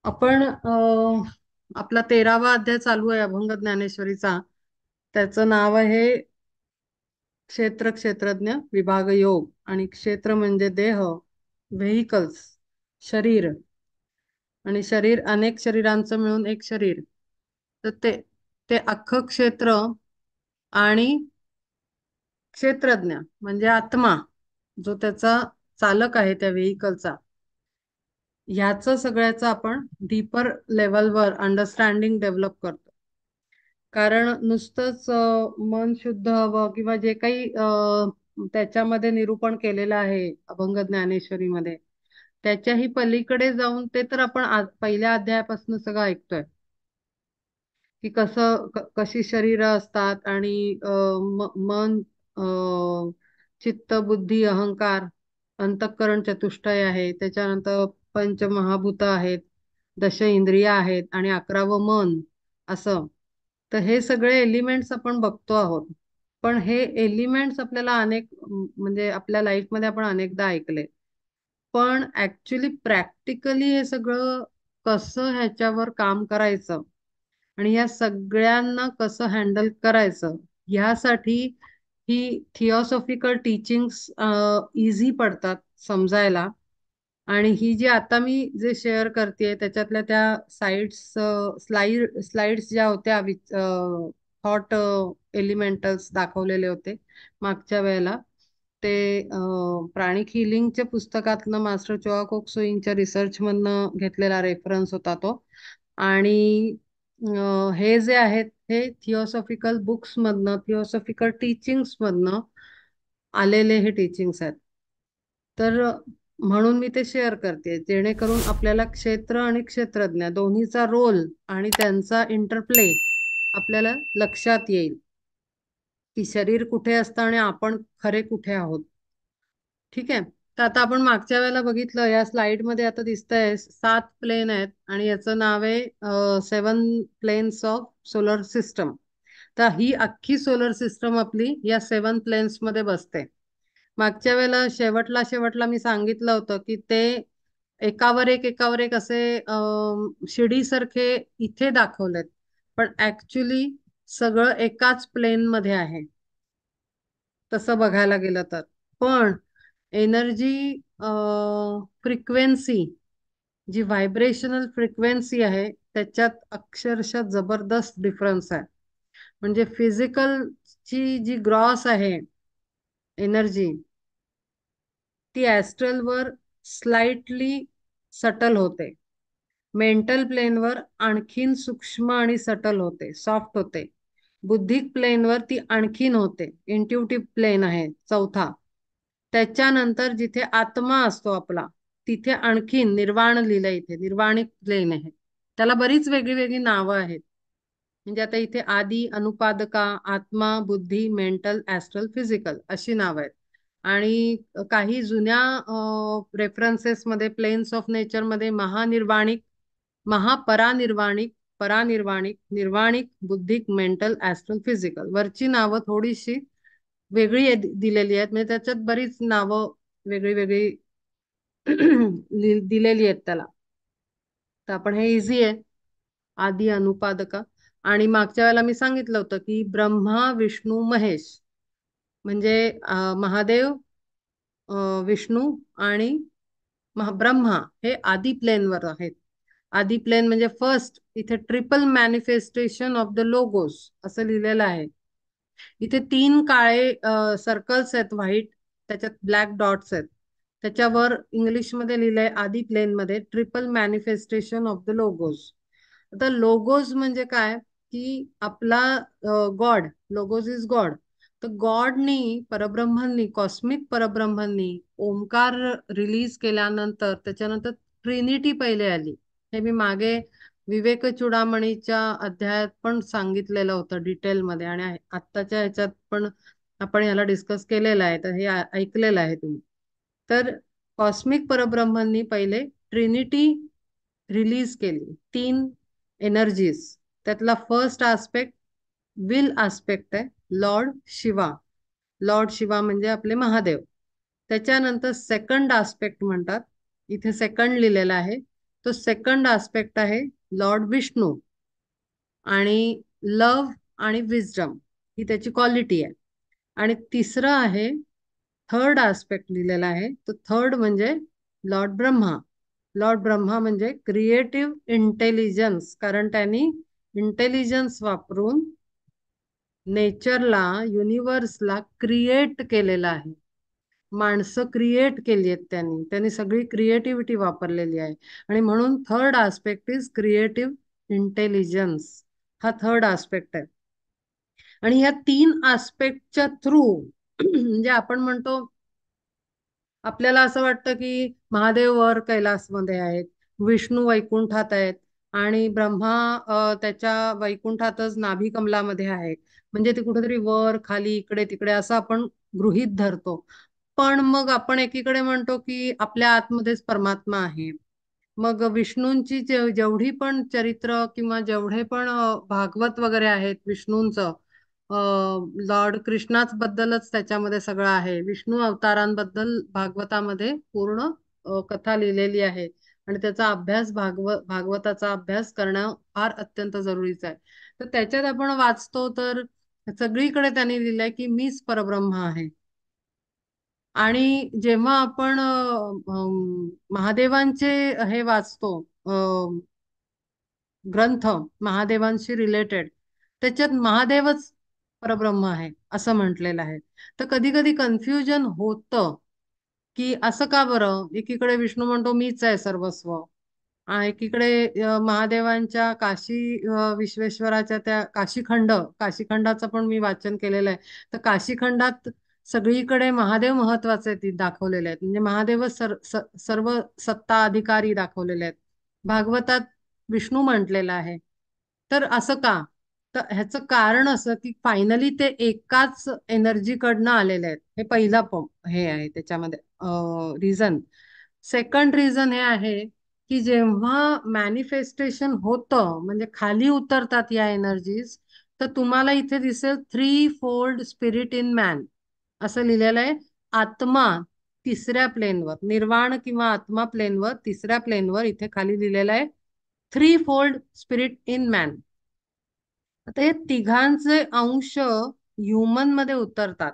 आपण आपला 13वा अध्याय चालू आहे अभंग ज्ञानेश्वरीचा. त्याचं नाव आहे क्षेत्र क्षेत्रज्ञ विभाग योग. आणि क्षेत्र म्हणजे देह, व्हेइकल्स, शरीर. आणि शरीर अनेक शरीरांचं मिळून एक शरीर. तर ते ते अख्खं क्षेत्र. आणि क्षेत्रज्ञ म्हणजे आत्मा, जो त्याचा चालक आहे त्या व्हेइकलचा. ह्याचं सगळ्याचं आपण डीपर लेवलवर अंडरस्टँडिंग डेव्हलप करतो. कारण नुसतंच मन शुद्ध हवं किंवा जे काही त्याच्यामध्ये निरूपण केलेलं आहे अभंग ज्ञानेश्वरीमध्ये, त्याच्याही पलीकडे जाऊन ते तर आपण आज पहिल्या अध्यायापासून सगळं ऐकतोय की कशी शरीरं असतात. आणि मन, चित्त, बुद्धी, अहंकार, अंतःकरण चतुष्टय आहे. त्याच्यानंतर पंचमहाभूत आहेत, दश इंद्रिय आहेत आणि 11वं मन, असं. तर हे सगळे एलिमेंट्स आपण बघतो आहोत. पण हे एलिमेंट्स आपल्याला म्हणजे आपल्या लाईफमध्ये आपण अनेकदा ऐकले. पण ऍक्च्युली प्रॅक्टिकली हे सगळं कसं ह्याच्यावर काम करायचं आणि या सगळ्यांना कसं हँडल करायचं, ह्यासाठी ही थिओसॉफिकल टीचिंग्स इझी पडतात समजायला. आणि ही जी आता मी जे शेअर करते त्याच्यातल्या त्या स्लाइड्स ज्या होत्या, थॉट एलिमेंटल्स दाखवलेले होते मागच्या वेळेला. ते प्राणिक हिलिंगच्या पुस्तकातनं मास्टर चोआ कोक सोईंगच्या रिसर्च मधनं घेतलेला रेफरन्स होता तो. आणि हे जे आहेत हे थिओसॉफिकल बुक्स मधनं, थिओसॉफिकल टीचिंग्स मधनं आलेले हे टीचिंग्स आहेत. तर म्हणून मी ते शेअर करते, जेणेकरून आपल्याला क्षेत्र आणि क्षेत्रज्ञ दोन्हीचा रोल आणि त्यांचा इंटरप्ले आपल्याला लक्षात येईल की शरीर कुठे असतं आणि आपण खरे कुठे आहोत. ठीक आहे. तर आता आपण मागच्या वेळेला बघितलं, या स्लाइड मध्ये आता दिसतंय 7 प्लेन आहेत आणि याचं नाव आहे 7 प्लेन्स ऑफ सोलर सिस्टम. तर ही अख्खी सोलर सिस्टम आपली या 7 प्लेन्स मध्ये बसते. मागच्या वेळेला शेवटला शेवटला मी सांगितलं होतं की ते एकावर एक एकावर एक असे शिडीसारखे इथे दाखवलेत. पण ऍक्च्युली सगळं एकाच प्लेन मध्ये आहे तसं बघायला गेलं तर. पण एनर्जी फ्रिक्वेन्सी, जी व्हायब्रेशनल फ्रिक्वेन्सी आहे, त्याच्यात अक्षरशः जबरदस्त डिफरन्स आहे. म्हणजे फिजिकल ची जी ग्रॉस आहे एनर्जी, ती ऍस्ट्रल वर स्लाइटली सटल होते. मेंटल प्लेनवर आणखीन सूक्ष्म आणि सटल होते, सॉफ्ट होते. बुद्धिक प्लेनवर ती आणखीन होते, इंट्युटिव्ह प्लेन आहे चौथा. त्याच्यानंतर जिथे आत्मा असतो आपला, तिथे आणखीन निर्वाण लिहिलंय, इथे निर्वाणिक प्लेन आहे. त्याला बरीच वेगळी वेगळी नावं आहेत. म्हणजे आता इथे आदी, अनुपादका, आत्मा, बुद्धी, मेंटल, ऍस्ट्रल, फिजिकल अशी नावं आहेत. आणि काही जुन्या रेफरन्सेस मध्ये प्लेन्स ऑफ नेचर मध्ये महानिर्वाणिक, महापरानिर्वाणिक, परानिर्वाणिक, निर्वाणिक, बुद्धिक, मेंटल, ऍस्ट्रल, फिजिकल वरची नावं थोडीशी वेगळी दिलेली आहेत. म्हणजे त्याच्यात बरीच नावं वेगळी वेगळी दिलेली आहेत त्याला. तर आपण हे इझी आहे, आदी, अनुपादका. आणि मागच्या वेळेला मी सांगितलं होतं की ब्रह्मा, विष्णू, महेश म्हणजे महादेव, विष्णू आणि ब्रह्मा हे आदी प्लेनवर आहेत. आदी प्लेन म्हणजे फर्स्ट, इथे triple manifestation of the logos असं लिहिलेलं आहे. इथे 3 काळे सर्कल्स आहेत व्हाईट, त्याच्यात ब्लॅक डॉट्स आहेत. त्याच्यावर इंग्लिश मध्ये लिहिलंय आदी प्लेन मध्ये triple manifestation of the logos. आता लोगोस म्हणजे काय, की आपला गॉड, लोगोस इज गॉड. तर गॉडनी, परब्रह्मांनी, कॉस्मिक परब्रह्मांनी ओंकार रिलीज केल्यानंतर त्याच्यानंतर ट्रिनिटी पहिले आली. हे मी मागे विवेक चुडामणीच्या अध्यायात पण सांगितलेलं होतं डिटेलमध्ये. आणि आत्ताच्या ह्याच्यात पण आपण ह्याला डिस्कस केलेलं आहे, तर हे ऐकलेलं आहे तुम्ही. तर कॉस्मिक परब्रह्मांनी पहिले ट्रिनिटी रिलीज केली, 3 एनर्जीज. त्यातला फर्स्ट आस्पेक्ट विल आस्पेक्ट आहे, लॉर्ड शिवा. लॉर्ड शिवा म्हणजे आपले महादेव. त्याच्यानंतर सेकंड आस्पेक्ट म्हणतात, इथे सेकंड लिहिलेला आहे, तो सेकंड आस्पेक्ट आहे लॉर्ड विष्णू. आणि लव आणि विजडम ही त्याची क्वालिटी आहे. आणि तिसरं आहे, थर्ड आस्पेक्ट लिहिलेला आहे, तो थर्ड म्हणजे लॉर्ड ब्रह्मा. लॉर्ड ब्रह्मा म्हणजे क्रिएटिव्ह इंटेलिजन्स, कारण त्यांनी इंटेलिजन्स वापरून नेचरला, युनिवर्सला क्रिएट केलेलं आहे. माणसं क्रिएट केली आहेत त्यांनी, त्यांनी सगळी क्रिएटिव्हिटी वापरलेली आहे. आणि म्हणून third aspect is creative intelligence. हा थर्ड आस्पेक्ट आहे. आणि या तीन आस्पेक्टच्या थ्रू म्हणजे आपण म्हणतो, आपल्याला असं वाटतं की महादेव वर कैलासमध्ये आहेत, विष्णू वैकुंठात आहेत, आणि ब्रह्मा त्याच्या वैकुंठातच नाभी कमलामध्ये आहेत. म्हणजे ते कुठेतरी वर खाली इकडे तिकडे असं आपण गृहीत धरतो. पण मग आपण एकीकडे म्हणतो की आपल्या आतमध्येच परमात्मा आहे. मग विष्णूंची जेवढी पण चरित्र किंवा जेवढे पण भागवत वगैरे आहेत विष्णूंचं, लॉर्ड कृष्णाच बद्दलच त्याच्यामध्ये सगळं आहे. विष्णू अवतारांबद्दल भागवतामध्ये पूर्ण कथा लिहिलेली आहे. आणि त्याचा अभ्यास, भागवताचा अभ्यास करणं फार अत्यंत जरुरीचं आहे. तर त्याच्यात आपण वाचतो तर सगळीकडे त्यांनी लिहिलंय की मीच परब्रह्म आहे. आणि जेव्हा आपण महादेवांचे हे वाचतो, ग्रंथ महादेवांशी रिलेटेड, त्याच्यात महादेवच परब्रह्म आहे असं म्हटलेलं आहे. तर कधी कधी कन्फ्युजन होतं की असं का बरं, एकीकडे विष्णू म्हणतो मीच आहे सर्वस्व, एकीकडे महादेवांच्या काशी विश्वेश्वराच्या त्या काशीखंडाचं पण मी वाचन केलेलं आहे. तर काशीखंडात सगळीकडे महादेव महत्वाचे ते दाखवलेले आहेत. म्हणजे महादेवच सर्व सत्ता अधिकारी दाखवलेले आहेत. भागवतात विष्णू म्हटलेला आहे. तर असं का? तर ह्याचं कारण असं की फायनली ते एकाच एनर्जी कडनं आलेले आहेत. हे पहिला हे आहे त्याच्यामध्ये रिझन. सेकंड रिझन हे आहे की जेव्हा मॅनिफेस्टेशन होतं, म्हणजे खाली उतरतात या एनर्जीज, तर तुम्हाला इथे दिसेल three fold spirit in man असं लिहिलेलं आहे. आत्मा तिसऱ्या प्लेनवर, निर्वाण किंवा आत्मा प्लेनवर, तिसऱ्या प्लेनवर इथे खाली लिहिलेलं आहे three fold spirit in man. आता हे तिघांचे अंश ह्युमन मध्ये उतरतात.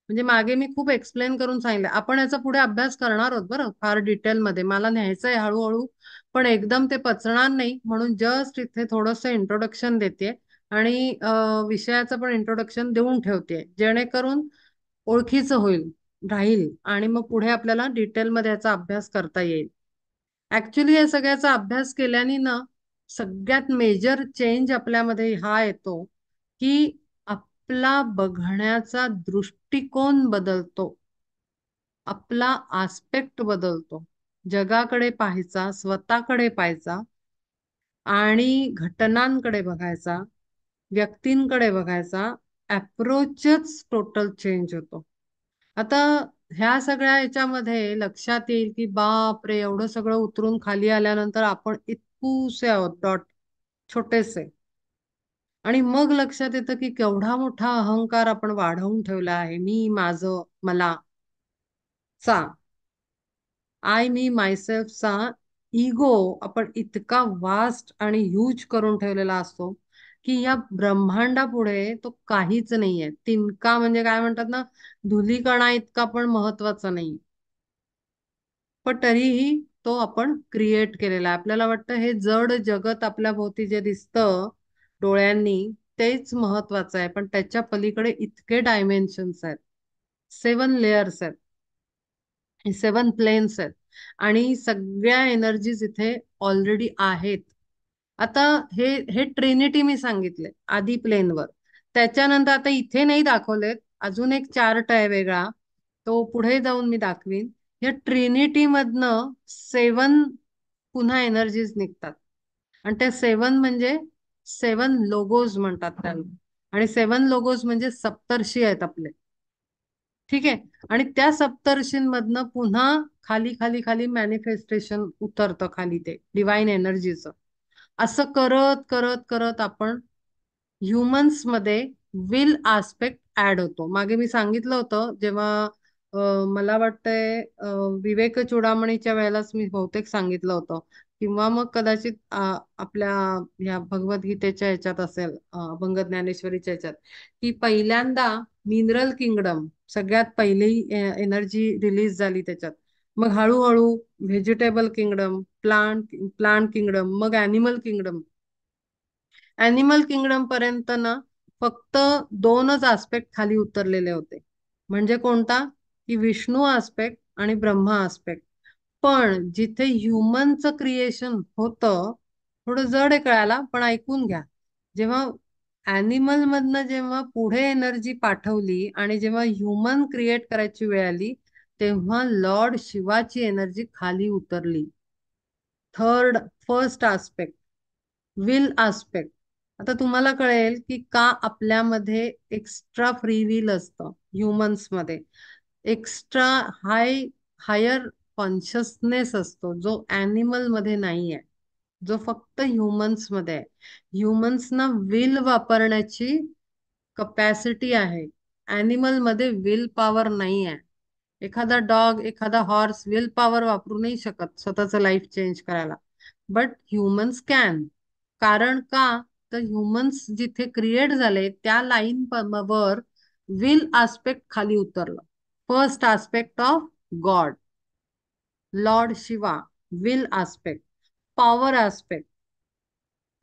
म्हणजे मागे मी खूप एक्सप्लेन करून सांगितलं. आपण याचा पुढे अभ्यास करणार आहोत बरं, फार डिटेलमध्ये मला न्यायचंय हळूहळू. पण एकदम ते पचणार नाही, म्हणून जस्ट इथे थोडस इंट्रोडक्शन देते. आणि विषयाचं पण इंट्रोडक्शन देऊन ठेवते, जेणेकरून ओळखीचं होईल, राहील, आणि मग पुढे आपल्याला डिटेलमध्ये याचा अभ्यास करता येईल. ऍक्च्युली या सगळ्याचा अभ्यास केल्याने ना, सगळ्यात मेजर चेंज आपल्यामध्ये हा येतो की आपला बघण्याचा दृष्टिकोन बदलतो, आपला आस्पेक्ट बदलतो. जगाकडे पाहायचा, स्वतःकडे पाहायचा, आणि घटनांकडे बघायचा, व्यक्तींकडे बघायचा, अप्रोचच टोटल चेंज होतो. आता ह्या सगळ्या याच्यामध्ये लक्षात येईल की बाप रे, एवढं सगळं उतरून खाली आल्यानंतर आपण इतकुसे आहोत, डॉट, छोटेसे. आणि मग लक्षात येतं की केवढा मोठा अहंकार आपण वाढवून ठेवला आहे, मी, माझं, मला चा, आय मी मायसेल्फचा इगो आपण इतका वास्ट आणि ह्यूज करून ठेवलेला असतो की या ब्रह्मांडापुढे तो काहीच नाहीये. तिनका म्हणजे काय म्हणतात ना, धुलीकणा इतका पण महत्वाचा नाही. पण तरीही तो आपण क्रिएट केलेला आहे. आपल्याला वाटतं हे जड जगत आपल्या भोवती जे दिसतं डोळ्यांनी तेच महत्वाचं आहे, पण त्याच्या पलीकडे इतके डायमेन्शन्स आहेत, 7 लेयर्स आहेत, 7 प्लेन्स आहेत, आणि सगळ्या एनर्जीज इथे ऑलरेडी आहेत. आता हे हे ट्रिनिटी मी सांगितले आधी प्लेनवर. त्याच्यानंतर आता इथे नाही दाखवलेत, अजून एक चार्ट आहे वेगळा, तो पुढे जाऊन मी दाखवीन. या ट्रिनिटी मधनं 7 पुन्हा एनर्जीज निघतात. आणि त्या 7 म्हणजे 7 लोगोज म्हणतात त्यांना. आणि 7 लोगोज म्हणजे सप्तर्षी आहेत आपले. ठीक आहे. आणि त्या सप्तर्षींमधनं पुन्हा खाली खाली खाली मॅनिफेस्टेशन उतरतं खाली, ते डिवाइन एनर्जीचं. असं करत करत करत आपण ह्युमन्स मध्ये विल आस्पेक्ट ऍड होतो. मागे मी सांगितलं होतं जेव्हा मला वाटतंय विवेक चुडामणीच्या वेळेलाच मी बहुतेक सांगितलं होतं किंवा मग कदाचित आपल्या ह्या भगवद्गीतेच्या ह्याच्यात असेल, अभंग ज्ञानेश्वरीच्या ह्याच्यात, की पहिल्यांदा मिनरल किंगडम सगळ्यात पहिली एनर्जी रिलीज झाली त्याच्यात. मग हळूहळू व्हेजिटेबल किंगडम, प्लांट किंगडम, मग ॲनिमल किंगडम. ॲनिमल किंगडम पर्यंत ना फक्त दोनच आस्पेक्ट खाली उतरलेले होते. म्हणजे कोणता? की विष्णू आस्पेक्ट आणि ब्रह्मा आस्पेक्ट. पण जिथे ह्युमनचं क्रिएशन होतं, थोडं जड आहे कळायला, पण ऐकून घ्या. जेव्हा ॲनिमल मधनं जेव्हा पुढे एनर्जी पाठवली आणि जेव्हा ह्युमन क्रिएट करायची वेळ आली, तेव्हा लॉर्ड शिवाची एनर्जी खाली उतरली. First aspect, will aspect. आता तुम्हाला कळेल की का आपल्यामध्ये एक्स्ट्रा फ्री विल असतं ह्युमन्स मध्ये. एक्स्ट्रा हायर कॉन्शियसनेस असतो जो ॲनिमल मध्ये नाही आहे, जो फक्त ह्युमन्स मध्ये आहे. ह्युमन्सना विल वापरण्याची कपॅसिटी आहे. ॲनिमल मध्ये विल पॉवर नाही आहे. एखादा डॉग, एखादा हॉर्स विल पॉवर वापरू नाही शकत स्वतःचं लाईफ चेंज करायला. But humans can. कारण का? तर ह्युमन्स जिथे क्रिएट झाले त्या लाईन वर विल आस्पेक्ट खाली उतरलं. First aspect of God, Lord Shiva, will aspect, power aspect.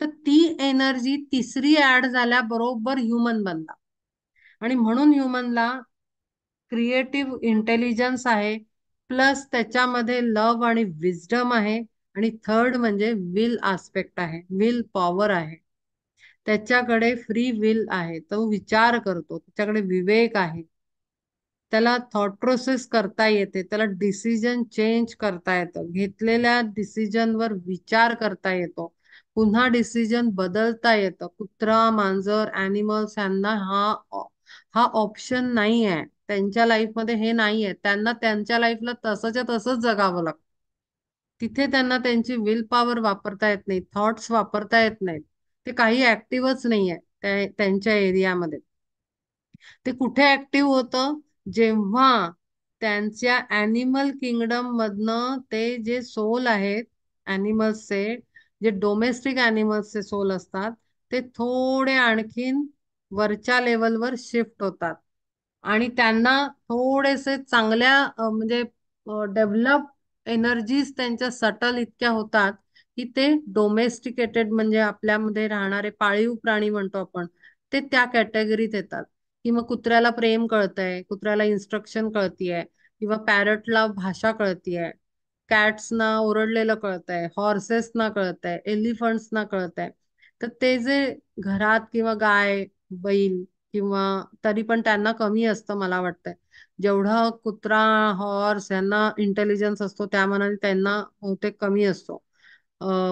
तर ती एनर्जी तिसरी ऍड झाल्याबरोबर ह्युमन बनला. आणि म्हणून ह्युमनला क्रिएटिव्ह इंटेलिजन्स आहे, प्लस त्याच्यामध्ये लव आणि विजडम आहे, आणि थर्ड म्हणजे विल आस्पेक्ट आहे, विल पॉवर आहे. त्याच्याकडे फ्री विल आहे, तो विचार करतो, त्याच्याकडे विवेक आहे, त्याला थॉट प्रोसेस करता येते, त्याला डिसिजन चेंज करता येतं, घेतलेल्या डिसिजनवर विचार करता येतो, पुन्हा डिसिजन बदलता येतं. कुत्रा, मांजर, ॲनिमल्स यांना हा हा ऑप्शन नाही आहे. त्यांच्या लाईफमध्ये हे नाही आहे. त्यांना त्यांच्या लाईफला तसंच्या तसंच जगावं लागतं. तिथे त्यांना त्यांची विल पॉवर वापरता येत नाही, थॉट्स वापरता येत नाहीत. ते काही ऍक्टिव्हच नाही आहे त्यांच्या एरियामध्ये. ते कुठे ऍक्टिव्ह होतं? जेव्हा त्यांच्या ॲनिमल किंगडम मधनं ते जे सोल आहेत ॲनिमल्सचे, जे डोमेस्टिक ॲनिमल्सचे सोल असतात, ते थोडे आणखीन वरच्या लेवलवर शिफ्ट होतात. आणि त्यांना थोडेसे चांगल्या म्हणजे डेव्हलप एनर्जीज त्यांच्या सटल इतक्या होतात की ते डोमेस्टिकेटेड म्हणजे आपल्यामध्ये राहणारे पाळीव प्राणी म्हणतो आपण, ते त्या कॅटेगरीत येतात. कि मग कुत्र्याला प्रेम कळतंय, कुत्र्याला इन्स्ट्रक्शन कळतीये, किंवा पॅरटला भाषा कळतीये, कॅट्सना ओरडलेलं कळतंय, हॉर्सेसना कळतंय, एलिफंट्सना कळतंय. तर ते जे घरात किंवा गाय, बैल, किंवा तरी पण त्यांना कमी असतं मला वाटतंय. जेवढा कुत्रा, हॉर्स यांना इंटेलिजन्स असतो त्या मानाने त्यांना बहुतेक कमी असतो,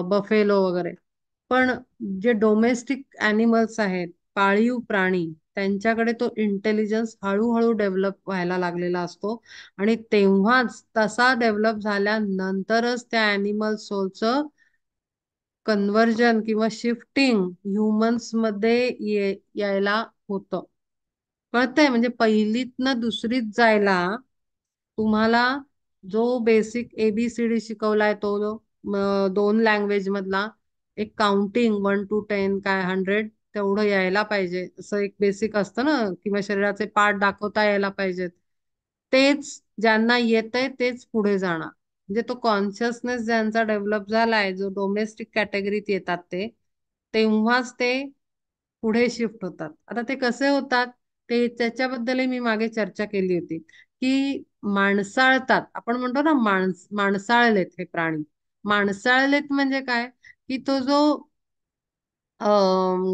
बफेलो वगैरे. पण जे डोमेस्टिक ॲनिमल्स आहेत, पाळीव प्राणी, त्यांच्याकडे तो इंटेलिजन्स हळूहळू डेव्हलप व्हायला लागलेला असतो. आणि तेव्हाच तसा डेव्हलप झाल्यानंतरच त्या ॲनिमल सोलचं कन्व्हर्जन किंवा शिफ्टिंग ह्युमन्स मध्ये यायला होतं. कळतंय? म्हणजे पहिलीतनं दुसरीत जायला तुम्हाला जो बेसिक ABCD शिकवलाय तो दोन लँग्वेज मधला, एक काउंटिंग 1 to 10 काय 100 तेवढं यायला पाहिजे, असं एक बेसिक असतं ना, किंवा शरीराचे पार्ट दाखवता यायला पाहिजेत. तेच ज्यांना येतंय तेच पुढे जाणार. म्हणजे तो कॉन्शियसनेस ज्यांचा डेव्हलप झालाय, जो डोमेस्टिक कॅटेगरीत येतात ते, तेव्हाच ते पुढे शिफ्ट होतात. आता ते कसे होतात ते त्याच्याबद्दलही मी मागे चर्चा केली होती, की माणसाळतात. आपण म्हणतो ना माणसाळलेत हे प्राणी. माणसाळलेत म्हणजे काय? की तो जो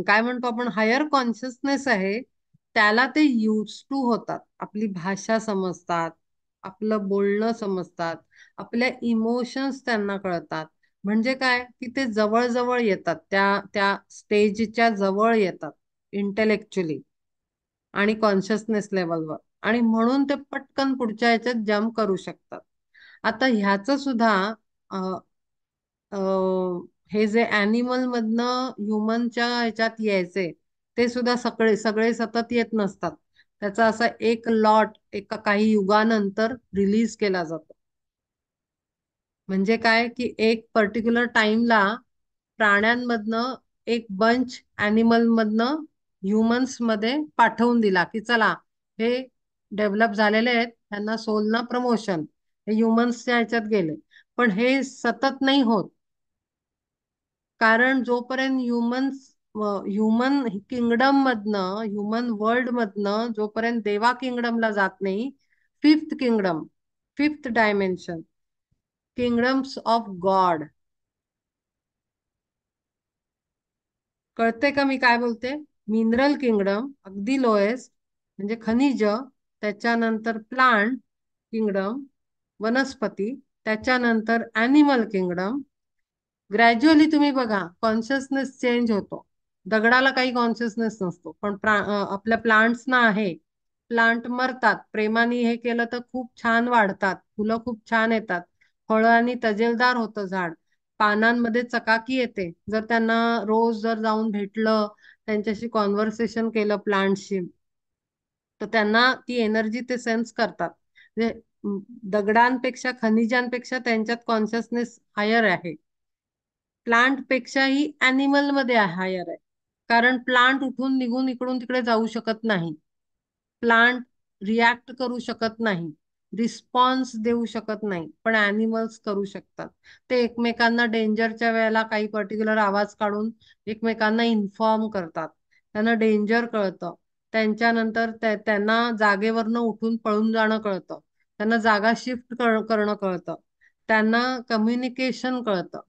काय म्हणतो आपण हायर कॉन्शियसनेस आहे, त्याला ते यूज टू होतात. आपली भाषा समजतात, आपलं बोलणं समजतात, आपल्या इमोशन्स त्यांना कळतात. म्हणजे काय? की ते जवळ जवळ येतात, त्या त्या स्टेजच्या जवळ येतात इंटेलेक्च्युअली आणि कॉन्शियसनेस लेवलवर. आणि म्हणून ते पटकन पुढच्या ह्याच्यात जम्प करू शकतात. आता ह्याचं सुद्धा अ, अ, हे जे ॲनिमल मधनं ह्युमनच्या ह्याच्यात यायचे, ते सुद्धा सगळे सगळे सतत येत नसतात. त्याचा असा एक लॉट एका काही युगानंतर रिलीज केला जातो. म्हणजे काय की एक पर्टिक्युलर टाइमला प्राण्यांमधनं एक बंच अॅनिमल मधनं ह्युमन्स मध्ये पाठवून दिला की चला हे डेव्हलप झालेले आहेत, त्यांना सोल ना प्रमोशन, हे ह्युमन्सच्या ह्याच्यात गेले. पण हे सतत नाही होत, कारण जोपर्यंत ह्युमन किंगडम मधनं, ह्युमन वर्ल्ड मधनं जोपर्यंत देवा किंगडमला जात नाही, fifth kingdom, fifth dimension, kingdoms of God, कळते का मी काय बोलते? मिनरल किंगडम अगदी लोएस्ट, म्हणजे खनिज, त्याच्यानंतर प्लांट किंगडम, वनस्पती, त्याच्यानंतर अॅनिमल किंगडम. ग्रॅज्युअली तुम्ही बघा कॉन्शियसनेस चेंज होतो. दगडाला काही कॉन्शियसनेस नसतो, पण आपल्या प्लांट्सना आहे. प्लांट मरतात, प्रेमाने हे केलं तर खूप छान वाढतात, फुलं खूप छान येतात, फळं आणि तजेलदार होतं झाड, पानांमध्ये चकाकी येते. जर त्यांना रोज जर जाऊन भेटलं, त्यांच्याशी कॉन्व्हर्सेशन केलं प्लांटशी, तर त्यांना ती एनर्जी ते सेन्स करतात. म्हणजे दगडांपेक्षा, खनिजांपेक्षा त्यांच्यात कॉन्शियसनेस हायर आहे. प्लांट पेक्षाही अॅनिमल मध्ये हायर आहे, कारण प्लांट उठून निघून इकडून तिकडे जाऊ शकत नाही, प्लांट रिॲक्ट करू शकत नाही, रिस्पॉन्स देऊ शकत नाही, पण ॲनिमल्स करू शकतात. ते एकमेकांना डेंजरच्या वेळेला काही पर्टिक्युलर आवाज काढून एकमेकांना इन्फॉर्म करतात, त्यांना डेंजर कळतं, त्यांच्यानंतर त्यांना जागेवरनं उठून पळून जाणं कळतं, त्यांना जागा शिफ्ट करणं कळतं, त्यांना कम्युनिकेशन कळतं.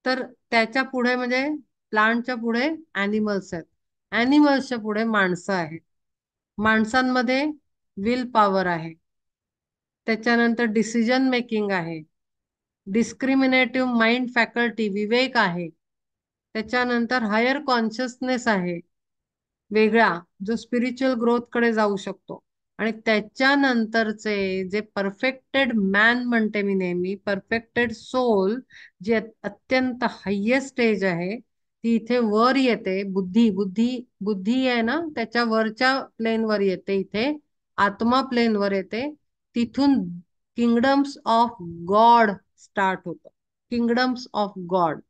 तर त्याच्या पुढे म्हणजे प्लांटच्या पुढे ॲनिमल्स आहेत, ॲनिमल्सच्या पुढे माणसं आहेत, माणसांमध्ये विल पॉवर आहे, त्याच्यानंतर डिसिजन मेकिंग आहे, डिस्क्रिमिनेटिव्ह माइंड फॅकल्टी विवेक आहे, त्याच्यानंतर हायर कॉन्शियसनेस आहे वेगळा, जो स्पिरिच्युअल ग्रोथ कडे जाऊ शकतो. आणि त्याच्यानंतरचे जे परफेक्टेड मॅन म्हणते मी नेहमी, परफेक्टेड सोल, जी अत्यंत हायेस्ट स्टेज आहे, ती इथे वर येते. बुद्धी बुद्धी बुद्धी आहे ना, त्याच्या वरच्या प्लेनवर येते, इथे आत्मा प्लेनवर येते. तिथून किंगडम्स ऑफ गॉड स्टार्ट होतं. किंगडम्स ऑफ गॉड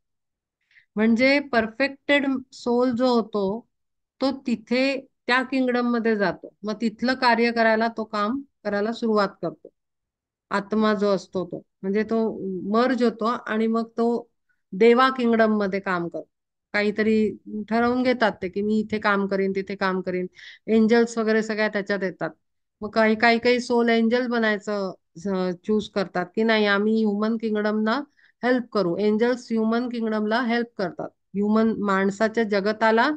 म्हणजे परफेक्टेड सोल जो होतो, तो तिथे त्या किंगडम मध्ये जातो, मग तिथलं कार्य करायला, तो काम करायला सुरुवात करतो. आत्मा जो असतो तो म्हणजे तो मर्ज होतो आणि मग तो देवा किंगडम मध्ये काम करतो. काहीतरी ठरवून घेतात ते की मी इथे काम करीन, तिथे काम करीन. एंजल्स वगैरे सगळ्या त्याच्यात येतात. मग काही काही काही सोल एंजल बनायचं चूज करतात की नाही, आम्ही ह्युमन किंगडमना हेल्प करू. एंजल्स ह्युमन किंगडमला हेल्प करतात. ह्युमन माणसाच्या जगताला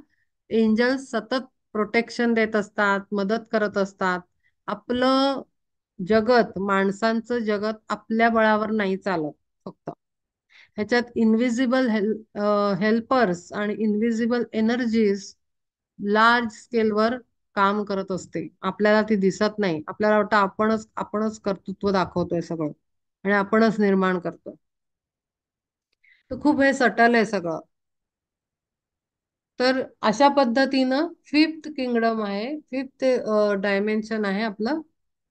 एंजल्स सतत प्रोटेक्शन देत असतात, मदत करत असतात. आपलं जगत, माणसांचं जगत आपल्या बळावर नाही चालत फक्त. ह्याच्यात इनविजिबल हेल्पर्स आणि इनविजिबल एनर्जीज लार्ज स्केलवर काम करत असते. आपल्याला ती दिसत नाही, आपल्याला वाटतं आपणच आपणच कर्तृत्व दाखवतोय सगळं आणि आपणच निर्माण करतोय. तर खूप हे सटल आहे सगळं. तर अशा पद्धतीनं फिफ्थ किंगडम आहे, फिफ्थ डायमेन्शन आहे आपलं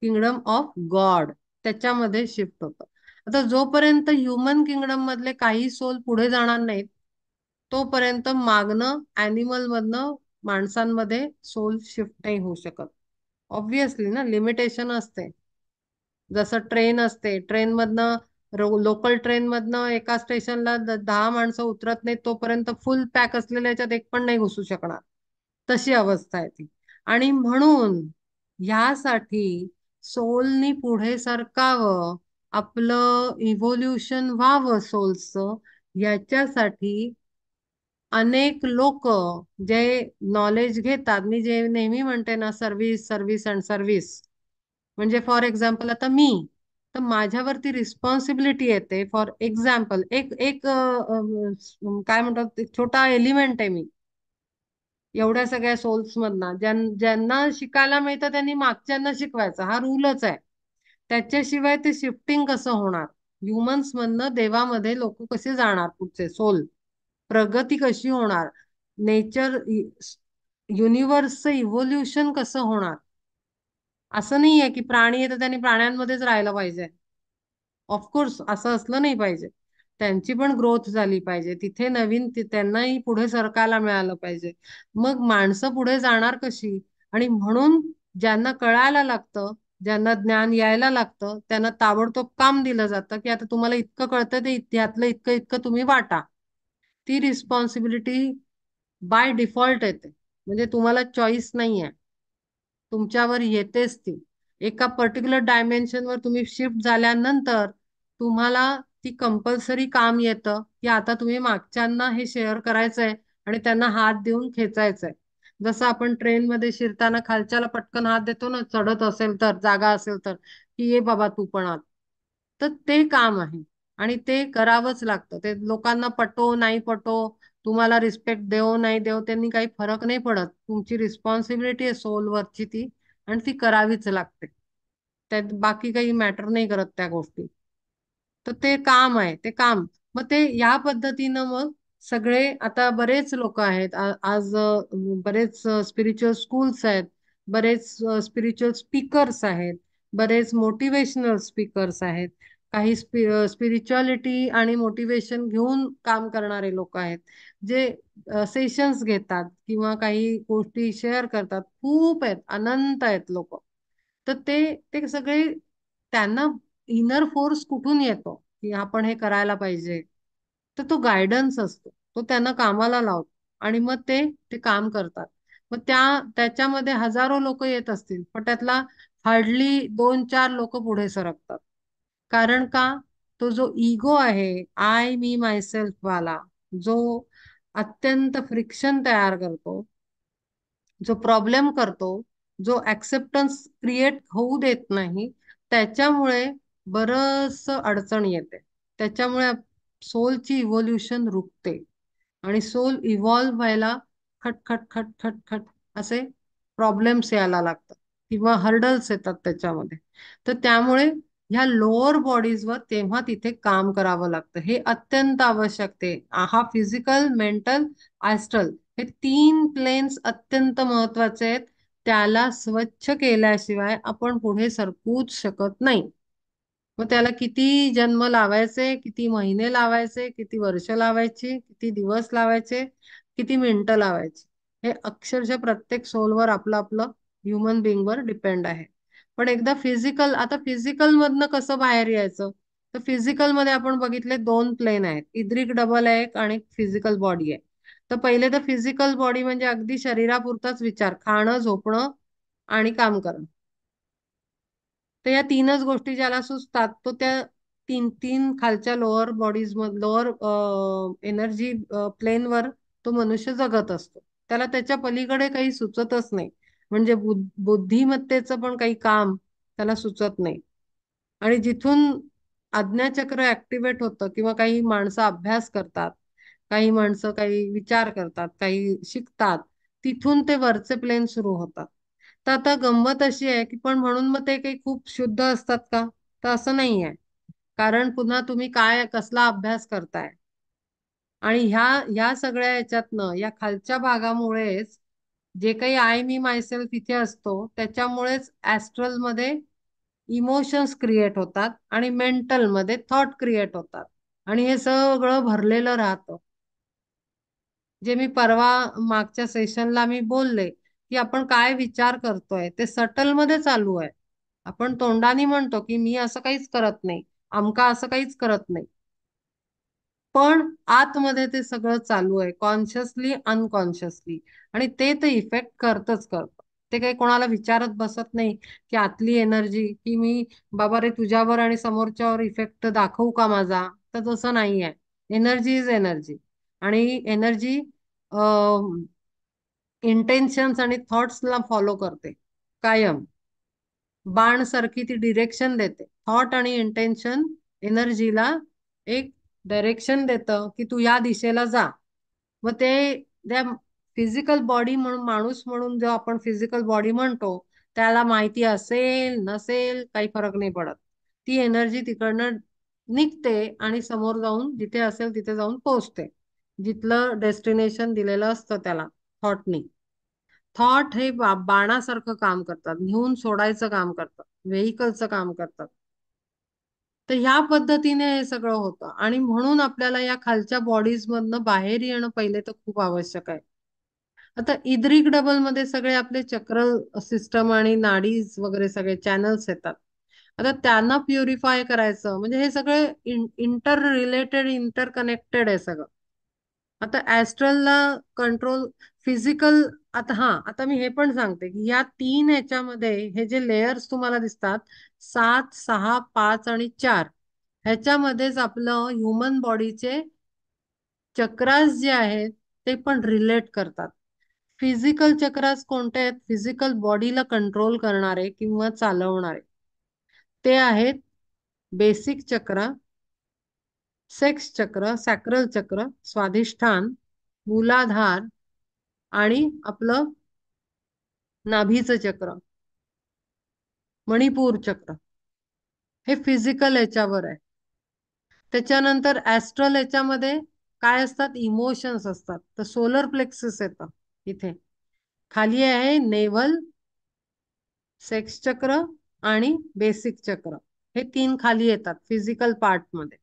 किंगडम ऑफ गॉड, त्याच्यामध्ये शिफ्ट होतं. आता जोपर्यंत ह्युमन किंगडम मधले काही सोल पुढे जाणार नाहीत, तोपर्यंत मागणं अॅनिमल मधनं माणसांमध्ये सोल शिफ्ट नाही होऊ शकत. ऑब्विसली ना, लिमिटेशन असते. जसं ट्रेन असते, ट्रेन मधनं, लोकल ट्रेन मधनं एका स्टेशनला 10 माणसं उतरत नाहीत, तोपर्यंत फुल पॅक असलेल्या याच्यात एक पण नाही घुसू शकणार. तशी अवस्था आहे ती. आणि म्हणून ह्यासाठी सोलनी पुढे सरकावं, आपलं इव्होल्युशन व्हावं सोल्सचं, याच्यासाठी अनेक लोक जे नॉलेज घेतात, मी जे नेहमी म्हणते ना, सर्व्हिस सर्व्हिस अँड सर्व्हिस. म्हणजे फॉर एक्झाम्पल आता मी, तर माझ्यावरती रिस्पॉन्सिबिलिटी येते. फॉर एक्झाम्पल एक एक काय म्हणतात, एक छोटा एलिमेंट आहे मी एवढ्या सगळ्या सोल्स मधना. ज्यांना शिकायला मिळतं त्यांनी मागच्यांना शिकवायचं, हा रूलच आहे. त्याच्याशिवाय ते शिफ्टिंग कसं होणार? ह्युमन्स मधनं देवामध्ये लोक कसे जाणार पुढचे सोल? प्रगती कशी होणार? नेचर, युनिव्हर्सचं इव्होल्युशन कसं होणार? असं नाही आहे की प्राणी आहे तर त्यांनी प्राण्यांमध्येच राहायला पाहिजे. ऑफकोर्स असं असलं नाही पाहिजे. त्यांची पण ग्रोथ झाली पाहिजे तिथे, नवीन त्यांनाही पुढे सरकायला मिळालं पाहिजे. मग माणसं पुढे जाणार कशी? आणि म्हणून ज्यांना कळायला लागतं, ज्यांना ज्ञान यायला लागतं, त्यांना ताबडतोब काम दिलं जातं की आता तुम्हाला इतकं कळतं ते यातलं इतकं इतकं तुम्ही वाटा. ती रिस्पॉन्सिबिलिटी बाय डिफॉल्ट येते, म्हणजे तुम्हाला चॉईस नाही आहे, तुमच्यावर येतेच ती. एका पर्टिक्युलर डायमेन्शनवर तुम्ही शिफ्ट झाल्यानंतर तुम्हाला ती कंपल्सरी काम येतं की आता तुम्ही मागच्यांना हे शेअर करायचंय आणि त्यांना हात देऊन खेचायचंय. जसं आपण ट्रेनमध्ये शिरताना खालच्याला पटकन हात देतो ना, चढत असेल तर, जागा असेल तर, की ये बाबा तू पण आत. तर ते काम आहे आणि ते करावंच लागतं. ते लोकांना पटो नाही पटो, तुम्हाला रिस्पेक्ट देव नाही देव, त्यांनी काही फरक नाही पडत. तुमची रिस्पॉन्सिबिलिटी आहे सोलवरची ती, आणि ती करावीच लागते. त्यात बाकी काही मॅटर नाही करत त्या गोष्टी. तर ते काम आहे, ते काम. मग ते या पद्धतीनं मग सगळे आता बरेच लोक आहेत आज बरेच स्पिरिच्युअल स्कूल्स आहेत, बरेच स्पिरिच्युअल स्पीकर्स आहेत, बरेच मोटिवेशनल स्पीकर्स आहेत, काही स्पिरिच्युअलिटी आणि मोटिवेशन घेऊन काम करणारे लोक आहेत, जे सेशन्स घेतात किंवा काही गोष्टी शेअर करतात. खूप आहेत, अनंत आहेत लोक. तर ते ते सगळे, त्यांना इनर फोर्स कुठून येतो की आपण हे करायला पाहिजे? तर तो गायडन्स असतो, तो त्यांना कामाला लावतो आणि मग ते ते काम करतात. मग त्याच्यामध्ये हजारो लोक येत असतील, पण त्यातला हार्डली 2-4 लोक पुढे सरकतात. कारण का? तो जो इगो आहे, आय मी मायसेल्फ वाला, जो अत्यंत फ्रिक्शन तयार करतो, जो प्रॉब्लेम करतो, जो ऍक्सेप्टन्स क्रिएट होऊ देत नाही, त्याच्यामुळे बरंच अडचण येते. त्याच्यामुळे सोलची इव्होल्युशन रुकते आणि सोल इव्हॉल्व्ह व्हायला खट खट खट खट खट असे प्रॉब्लेम्स यायला लागतात किंवा हर्डल्स येतात त्याच्यामध्ये. तर त्यामुळे ह्या लोअर बॉडीजवर तेव्हा तिथे काम करावं लागतं, हे अत्यंत आवश्यक. ते हा फिजिकल, मेंटल, ऍस्ट्रल, हे 3 प्लेन्स अत्यंत महत्वाचे आहेत. त्याला स्वच्छ केल्याशिवाय आपण पुढे सरकूच शकत नाही. मग त्याला किती जन्म लावायचे, किती महिने लावायचे, किती वर्ष लावायची, किती दिवस लावायचे, किती मिनिटं लावायची, हे अक्षरशः प्रत्येक सोलवर आपलं आपलं ह्युमन बिंगवर डिपेंड आहे. पण एकदा फिजिकल, आता फिजिकल मधनं कसं बाहेर यायचं? तर फिजिकल मध्ये आपण बघितले 2 प्लेन आहेत, इद्रिक डबल आहे एक आणि फिजिकल बॉडी आहे. तर पहिले तर फिजिकल बॉडी म्हणजे अगदी शरीरापुरताच विचार, खाणं, झोपणं आणि काम करणं. तर या 3च गोष्टी ज्याला सुचतात, तो त्या तीन तीन खालच्या लोअर बॉडीज मध लोअर एनर्जी प्लेनवर तो मनुष्य जगत असतो. त्याला त्याच्या पलीकडे काही सुचतच नाही. म्हणजे बुद्धिमत्तेचं पण काही काम त्याला सुचत नाही. आणि जिथून आज्ञाचक्र ऍक्टिव्हेट होतं किंवा काही माणसं अभ्यास करतात, काही माणसं काही विचार करतात, काही शिकतात, तिथून ते वरचे प्लेन सुरू होतात. तर आता गंमत अशी आहे की पण म्हणून मग ते काही खूप शुद्ध असतात का? तर असं नाही आहे. कारण पुन्हा तुम्ही काय कसला अभ्यास करताय, आणि ह्या सगळ्या ह्याच्यातनं या खालच्या भागामुळेच जे काही आय मी मायसेल्फ इथे असतो, त्याच्यामुळेच ऍस्ट्रल मध्ये इमोशन्स क्रिएट होतात आणि मेंटल मध्ये थॉट क्रिएट होतात, आणि हे सगळं भरलेलं राहतं. जे मी परवा मागच्या सेशनला मी बोलले की आपण काय विचार करतोय ते सटल मध्ये चालू आहे. आपण तोंडाने म्हणतो की मी असं काहीच करत नाही, आमका असं काहीच करत नाही, पण आतमध्ये ते सगळं चालू आहे, कॉन्शियसली अनकॉन्शियसली. आणि ते तर इफेक्ट करतच करतं. ते काही कोणाला विचारत बसत नाही की आतली एनर्जी की मी बाबा रे तुझ्यावर आणि समोरच्यावर इफेक्ट दाखवू का माझा? तर तसं नाही आहे. Energy is energy. आणि एनर्जी इंटेन्शन्स आणि थॉट्सला फॉलो करते कायम. बाण सारखी ती डिरेक्शन देते. थॉट आणि इंटेन्शन एनर्जीला एक डायरेक्शन देतं की तू या दिशेला जा. मग ते त्या फिजिकल बॉडी म्हणून, माणूस म्हणून जो आपण फिजिकल बॉडी म्हणतो, त्याला माहिती असेल नसेल काही फरक नाही पडत. ती एनर्जी तिकडनं निघते आणि समोर जाऊन जिथे असेल तिथे जाऊन पोहोचते, जिथलं डेस्टिनेशन दिलेलं असतं त्याला थॉटनी. थॉट हे बाणासारखं काम करतात, नेऊन सोडायचं काम करतात, व्हेकलचं काम करतात. तर ह्या पद्धतीने हे सगळं होतं आणि म्हणून आपल्याला या खालच्या बॉडीज मधनं बाहेर येणं पहिले तर खूप आवश्यक आहे. आता इद्रिक डबल मध्ये सगळे आपले चक्र सिस्टम आणि नाडीज वगैरे सगळे चॅनल्स येतात. आता त्यांना प्युरिफाय करायचं म्हणजे हे सगळे इंटर रिलेटेड इंटर कनेक्टेड आहे सगळं. आता ऍस्ट्रलला कंट्रोल फिजिकल. आता मी हे पण सांगते की या तीन ह्याच्यामध्ये हे जे लेयर्स तुम्हाला दिसतात 7, 6, 5 आणि 4 ह्याच्यामध्येच आपलं ह्युमन बॉडीचे चक्रास जे आहेत ते पण रिलेट करतात. फिजिकल चक्रास कोणते आहेत? फिजिकल बॉडीला कंट्रोल करणारे किंवा चालवणारे ते आहेत बेसिक चक्र, सेक्स चक्र, सॅक्रल चक्र, स्वाधिष्ठान, मूलाधार आणि आपलं नाभीचं चक्र, मणिपूर चक्र. हे फिजिकल याच्यावर आहे. त्याच्यानंतर ऍस्ट्रल याच्यामध्ये काय असतात? इमोशन्स असतात. तर सोलर प्लेक्सिस येतं इथे. खाली आहे नेव्हल, सेक्स चक्र आणि बेसिक चक्र. हे तीन खाली येतात फिजिकल पार्ट मध्ये.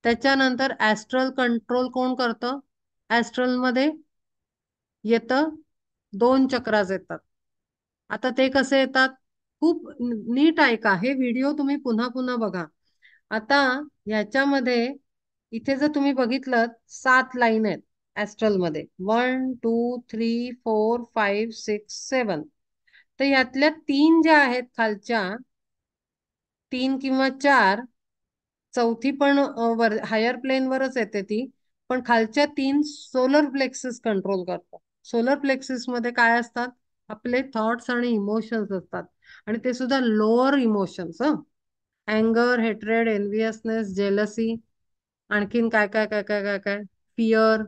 त्याच्यानंतर ऍस्ट्रल कंट्रोल कोण करतं? ऍस्ट्रल मध्ये येतं 2 चक्रास येतात. आता ते कसे येतात? खूप नीट ऐका, हे व्हिडिओ तुम्ही पुन्हा पुन्हा बघा. आता ह्याच्यामध्ये इथे जर तुम्ही बघितलं 7 लाईन आहेत ऍस्ट्रल मध्ये. 1, 2, 3, 4, 5, 6, 7. तर यातल्या 3 ज्या आहेत खालच्या, 3 किंवा 4, चौथी पण हायर प्लेन वरच येते ती. पण खालच्या 3 सोलर प्लेक्सिस कंट्रोल करतात. सोलर प्लेक्सिस मध्ये काय असतात? आपले थॉट्स आणि इमोशन्स असतात. आणि ते सुद्धा लोअर इमोशन्स. अँगर, हेट्रेड, एनव्हियसनेस, जेलसी, आणखीन काय काय काय काय काय काय फिअर,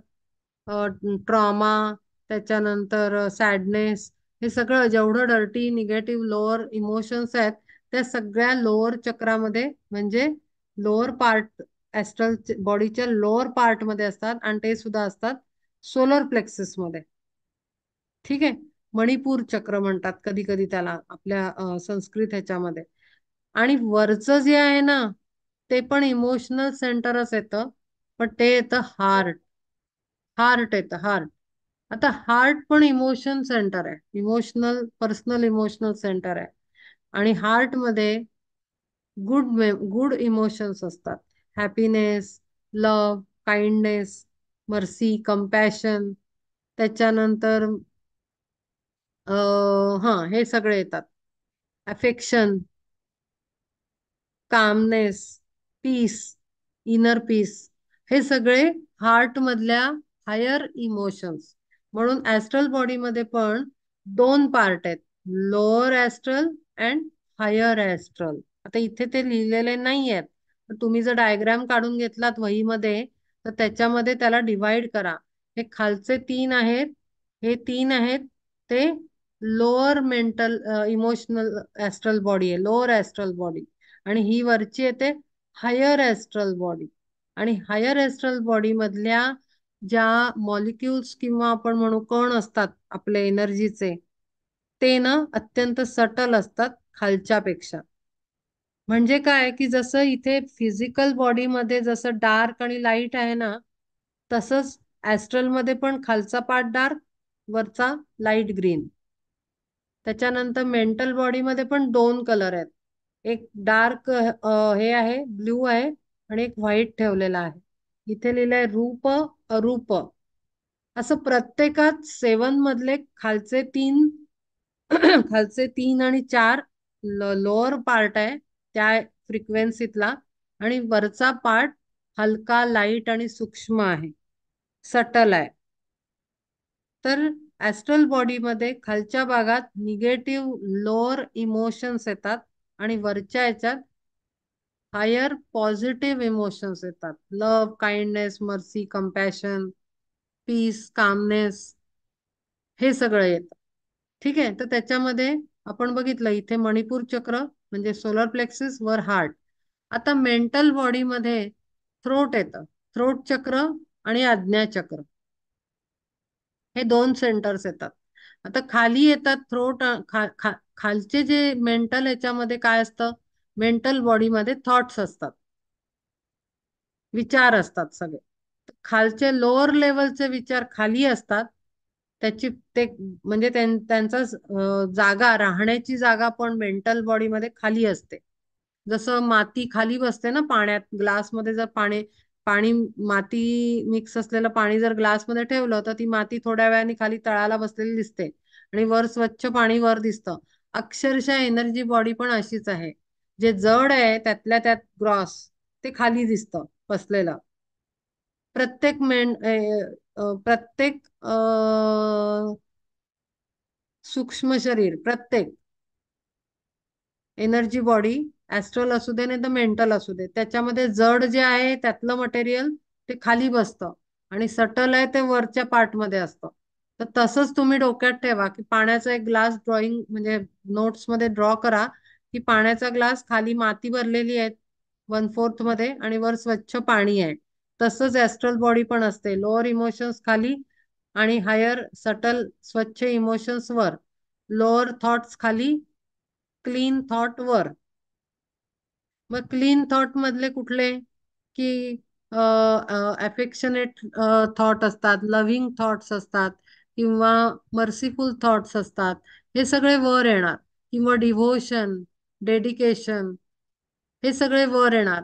ट्रॉमा, त्याच्यानंतर सॅडनेस. हे सगळं जेवढं डर्टी निगेटिव्ह लोअर इमोशन्स आहेत त्या सगळ्या लोअर चक्रामध्ये म्हणजे लोअर पार्ट ऍस्ट्रल बॉडीच्या लोअर पार्ट मध्ये असतात आणि ते सुद्धा असतात सोलर प्लेक्सिस मध्ये. ठीक आहे. मणिपूर चक्र म्हणतात कधी कधी त्याला आपल्या संस्कृत ह्याच्यामध्ये. आणि वरचं जे आहे ना ते पण इमोशनल सेंटरच येतं. पण ते येतं हार्ट. हार्ट येतं हार्ट. आता हार्ट पण इमोशन सेंटर आहे. इमोशनल पर्सनल इमोशनल सेंटर आहे. आणि हार्ट मध्ये गुड गुड इमोशन्स असतात. Happiness, love, kindness, mercy, compassion. त्याच्यानंतर हे सगळे येतात. Affection, calmness, peace, inner peace. हे सगळे हार्ट मधल्या हायर इमोशन्स. म्हणून ऍस्ट्रल बॉडी मध्ये पण 2 पार्ट आहेत. Lower astral and higher astral. आता इथे ते लिहिलेले नाही आहेत. तुम्ही जर डायग्राम काढून घेतलात वहीमध्ये तर त्याच्यामध्ये त्याला डिवाइड करा. हे खालचे 3 आहेत, हे 3 आहेत ते lower mental emotional astral body आहे, लोअर ऍस्ट्रल बॉडी. आणि ही वरची येते हायर एस्ट्रल बॉडी. आणि हायर एस्ट्रल बॉडी मधल्या ज्या मॉलिक्युल्स किंवा आपण म्हणू कण असतात आपले एनर्जीचे ते ना अत्यंत सटल असतात खालच्या पेक्षा. म्हणजे काय की जसं इथे फिजिकल बॉडी मध्ये जसं डार्क आणि लाईट आहे ना तसंच ऍस्ट्रल मध्ये पण खालचा पार्ट डार्क, वरचा लाईट ग्रीन. त्याच्यानंतर मेंटल बॉडी मध्ये पण 2 कलर आहेत. एक डार्क हे आहे ब्ल्यू आहे आणि एक व्हाईट ठेवलेला आहे. इथे लिहिलंय रूप, अरूप. असं प्रत्येकात 7 मधले खालचे 3 खालचे 3 आणि 4 लोअर पार्ट आहे त्या फ्रिक्वेन्सीतला. आणि वरचा पार्ट हलका लाईट आणि सूक्ष्म आहे, सटल आहे. तर ऍस्ट्रल बॉडीमध्ये खालच्या भागात निगेटिव्ह लोअर इमोशन्स येतात आणि वरच्या याच्यात हायर पॉझिटिव्ह इमोशन्स येतात. Love, kindness, mercy, compassion, peace, calmness. हे सगळं येतं. ठीक आहे. तर त्याच्यामध्ये आपण बघितलं इथे मणिपूर चक्र म्हणजे सोलर प्लेक्सिस वर हार्ट. आता मेंटल बॉडीमध्ये थ्रोट येतं. थ्रोट चक्र आणि आज्ञा चक्र हे 2 सेंटर्स येतात. आता खाली येतात थ्रोट. खालचे जे मेंटल ह्याच्यामध्ये काय असतं? मेंटल बॉडीमध्ये थॉट्स असतात, विचार असतात सगळे. खालचे लोअर लेवलचे विचार खाली असतात. त्याची ते म्हणजे त्यांचा जागा, राहण्याची जागा पण मेंटल बॉडीमध्ये खाली असते. जसं माती खाली बसते ना पाण्यात, ग्लासमध्ये जर पाणी पाणी माती मिक्स असलेलं पाणी जर ग्लासमध्ये ठेवलं तर ती माती थोड्या वेळाने खाली तळाला बसलेली दिसते आणि वर स्वच्छ पाणी वर दिसतं. अक्षरशः एनर्जी बॉडी पण अशीच आहे. जे जड आहे त्यातल्या त्यात ग्रॉस ते खाली दिसतं बसलेलं. प्रत्येक प्रत्येक सूक्ष्म शरीर, प्रत्येक एनर्जी बॉडी, ऍस्ट्रल असू दे नाही तर मेंटल असू दे, त्याच्यामध्ये जड जे आहे त्यातलं मटेरियल ते खाली बसतं आणि सटल आहे ते वरच्या पार्ट मध्ये असतं. तर तसंच तुम्ही डोक्यात ठेवा की पाण्याचा एक ग्लास ड्रॉइंग म्हणजे नोट्स मध्ये ड्रॉ करा की पाण्याचा ग्लास खाली माती भरलेली आहे 1/4 मध्ये आणि वर स्वच्छ पाणी आहे. तसंच ऍस्ट्रल बॉडी पण असते, लोअर इमोशन्स खाली आणि हायर सटल स्वच्छ इमोशन्स वर, लोअर थॉट्स खाली, क्लीन थॉट वर. मग क्लीन थॉट मधले कुठले की अफेक्शनेट थॉट असतात, लव्हिंग थॉट्स असतात किंवा मर्सीफुल थॉट्स असतात, हे सगळे वर येणार. किंवा डिव्होशन, डेडिकेशन, हे सगळे वर येणार.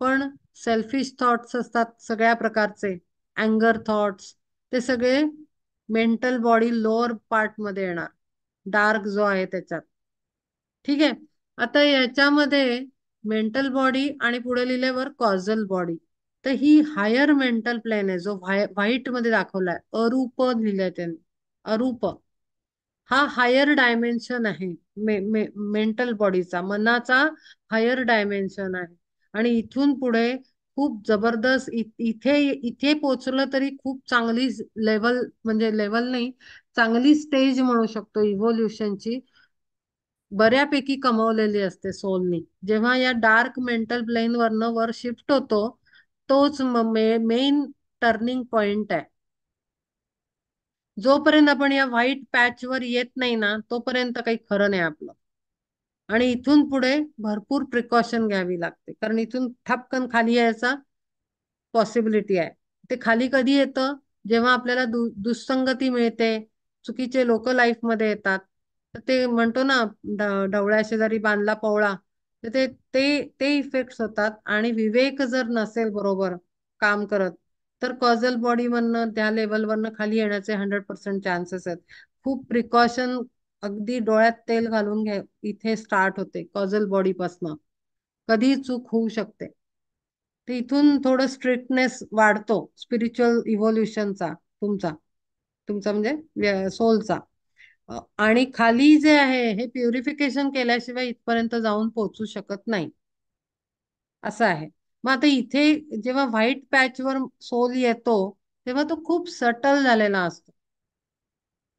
पण सेल्फिश थॉट्स असतात सगळ्या प्रकारचे, अँगर थॉट्स, ते सगळे मेंटल बॉडी लोअर पार्ट मध्ये येणार, डार्क जो आहे त्याच्यात. ठीक आहे. आता याच्यामध्ये मेंटल बॉडी आणि पुढे लिहिल्यावर कॉझल बॉडी. तर ही हायर मेंटल प्लेन आहे, जो व्हाईट मध्ये दाखवलाय, अरूप लिहिलंय त्यांनी. अरूप हा हायर डायमेन्शन आहे, मेंटल बॉडीचा, मनाचा हायर डायमेन्शन आहे. आणि इथून पुढे खूप जबरदस्त इथे इथे पोचलं तरी खूप चांगली लेवल, म्हणजे लेवल नाही, चांगली स्टेज म्हणू शकतो इव्होल्युशनची, बऱ्यापैकी कमवलेली असते सोलनी. जेव्हा या डार्क मेंटल प्लेन वरनं वर शिफ्ट होतो, तोच मेन टर्निंग पॉइंट आहे. जोपर्यंत आपण या व्हाईट पॅच वर येत नाही ना तोपर्यंत काही खरं नाही आपलं. आणि इथून पुढे भरपूर प्रिकॉशन घ्यावी लागते, कारण इथून ठपकन खाली यायचा पॉसिबिलिटी आहे. ते खाली कधी येतं, जेव्हा आपल्याला दुःसंगती मिळते, चुकीचे लोक लाईफ मध्ये येतात. तर ते म्हणतो ना, ढवळ्या शेजारी बांधला पवळा, तर ते ते ते इफेक्ट्स होतात. आणि विवेक जर नसेल बरोबर काम करत, तर कॉझल बॉडी मधनं त्या लेवलवरनं खाली येण्याचे 100% चान्सेस आहेत. खूप प्रिकॉशन, अगदी डोळ्यात तेल घालून घ्या, इथे स्टार्ट होते कॉझल बॉडी पासनं. कधी चूक होऊ शकते. तर इथून थोडं स्ट्रिक्टनेस वाढतो स्पिरिच्युअल इव्होल्युशनचा, तुमचा तुमचा म्हणजे सोलचा. आणि खाली जे आहे हे प्युरिफिकेशन केल्याशिवाय इथपर्यंत जाऊन पोहोचू शकत नाही, असं आहे. मग आता इथे जेव्हा व्हाईट पॅच वर सोल येतो तेव्हा तो खूप सटल झालेला असतो.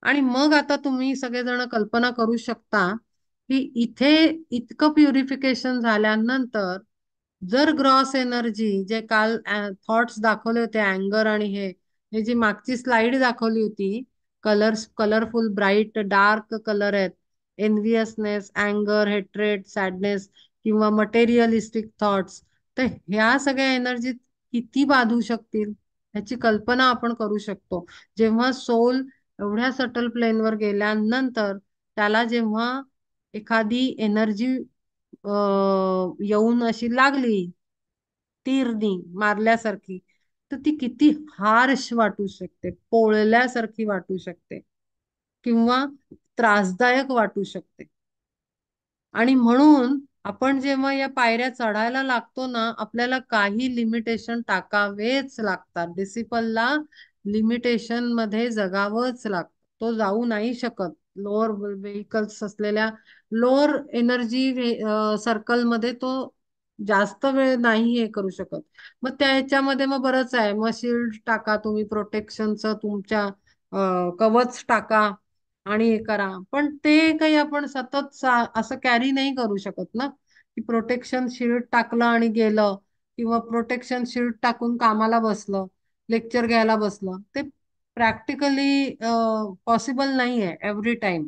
आणि मग आता तुम्ही सगळेजण कल्पना करू शकता की इथे इतकं प्युरिफिकेशन झाल्यानंतर जर ग्रॉस एनर्जी, जे काल थॉट्स दाखवले होते, अँगर आणि हे जी मागची स्लाइड दाखवली होती, कलरफुल ब्राईट डार्क कलर आहेत, एनव्हियसनेस, अँगर, हेट्रेड, सॅडनेस किंवा मटेरियलिस्टिक थॉट्स, तर ह्या सगळ्या एनर्जीत किती बाधू शकतील ह्याची कल्पना आपण करू शकतो. जेव्हा सोल एवढ्या सटल प्लेनवर गेल्यानंतर त्याला जेव्हा एखादी एनर्जी येऊन अशी लागली तीरनी मारल्यासारखी, तर ती किती हार्श वाटू शकते, पोळल्यासारखी वाटू शकते किंवा त्रासदायक वाटू शकते. आणि म्हणून आपण जेव्हा या पायऱ्या चढायला लागतो ना, आपल्याला काही लिमिटेशन टाकावेच लागतात. डिसिपलला लिमिटेशन मध्ये जगावंच लागतं, तो जाऊ नाही शकत. लोअर व्हेकल्स असलेल्या लोअर एनर्जी सर्कलमध्ये तो जास्त वेळ नाही हे करू शकत. मग त्याच्यामध्ये मग बरंच आहे, मग शिल्ड टाका तुम्ही, प्रोटेक्शनचं तुमच्या कवच टाका आणि हे करा. पण ते काही आपण सतत असं कॅरी नाही करू शकत ना, की प्रोटेक्शन शिल्ड टाकलं आणि गेलं, किंवा प्रोटेक्शन शिल्ड टाकून कामाला बसलं, लेक्चर घ्यायला बसलं, ते प्रॅक्टिकली पॉसिबल नाही आहे एव्हरी टाइम.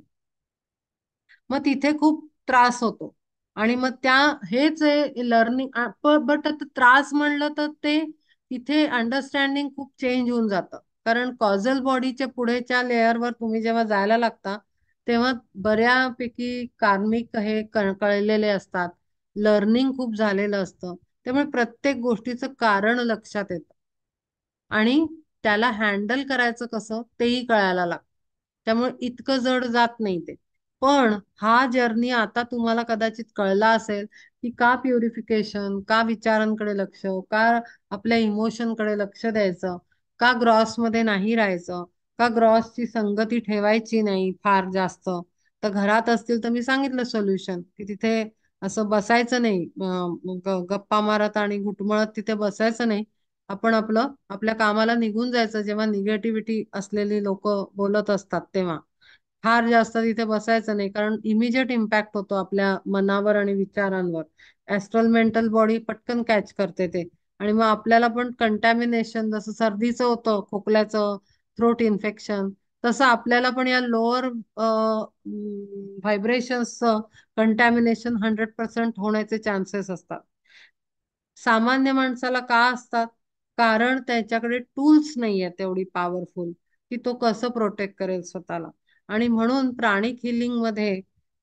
मग तिथे खूप त्रास होतो. आणि मग त्या हेच आहे लर्निंग. बट आता त्रास म्हणलं तर ते तिथे अंडरस्टँडिंग खूप चेंज होऊन जातं. कारण कॉझल बॉडीच्या पुढेच्या लेअरवर तुम्ही जेव्हा जायला लागता तेव्हा बऱ्यापैकी कार्मिक हे कळलेले असतात. लर्निंग खूप झालेलं असतं. त्यामुळे प्रत्येक गोष्टीचं कारण लक्षात येतं आणि त्याला हँडल करायचं कसं तेही कळायला लागतं. त्यामुळे इतकं जड जात नाही ते. पण हा जर्नी आता तुम्हाला कदाचित कळला असेल की का प्युरिफिकेशन, का विचारांकडे लक्ष, का आपल्या इमोशनकडे लक्ष द्यायचं, का ग्रॉस मध्ये नाही राहायचं, का ग्रॉसची संगती ठेवायची नाही फार जास्त. तर घरात असतील तर मी सांगितलं सोल्युशन की तिथे असं बसायचं नाही, गप्पा मारत आणि घुटमळत तिथे बसायचं नाही. आपण आपलं आपल्या कामाला निघून जायचं जेव्हा निगेटिव्हिटी असलेली लोक बोलत असतात तेव्हा. फार जास्त तिथे बसायचं नाही, कारण इमिजिएट इम्पॅक्ट होतो आपल्या मनावर आणि विचारांवर. ऍस्ट्रल मेंटल बॉडी पटकन कॅच करते ते. आणि मग आपल्याला पण कंटॅमिनेशन, जसं सर्दीचं होतं, खोकल्याचं, थ्रोट इन्फेक्शन, तसं आपल्याला पण या लोअर व्हायब्रेशन्सचं कंटॅमिनेशन 100% होण्याचे चान्सेस असतात. सामान्य माणसाला का असतात? कारण त्याच्याकडे टूल्स नाही आहेत तेवढी पॉवरफुल की तो कसं प्रोटेक्ट करेल स्वतःला. आणि म्हणून प्राणिक हिलिंग मध्ये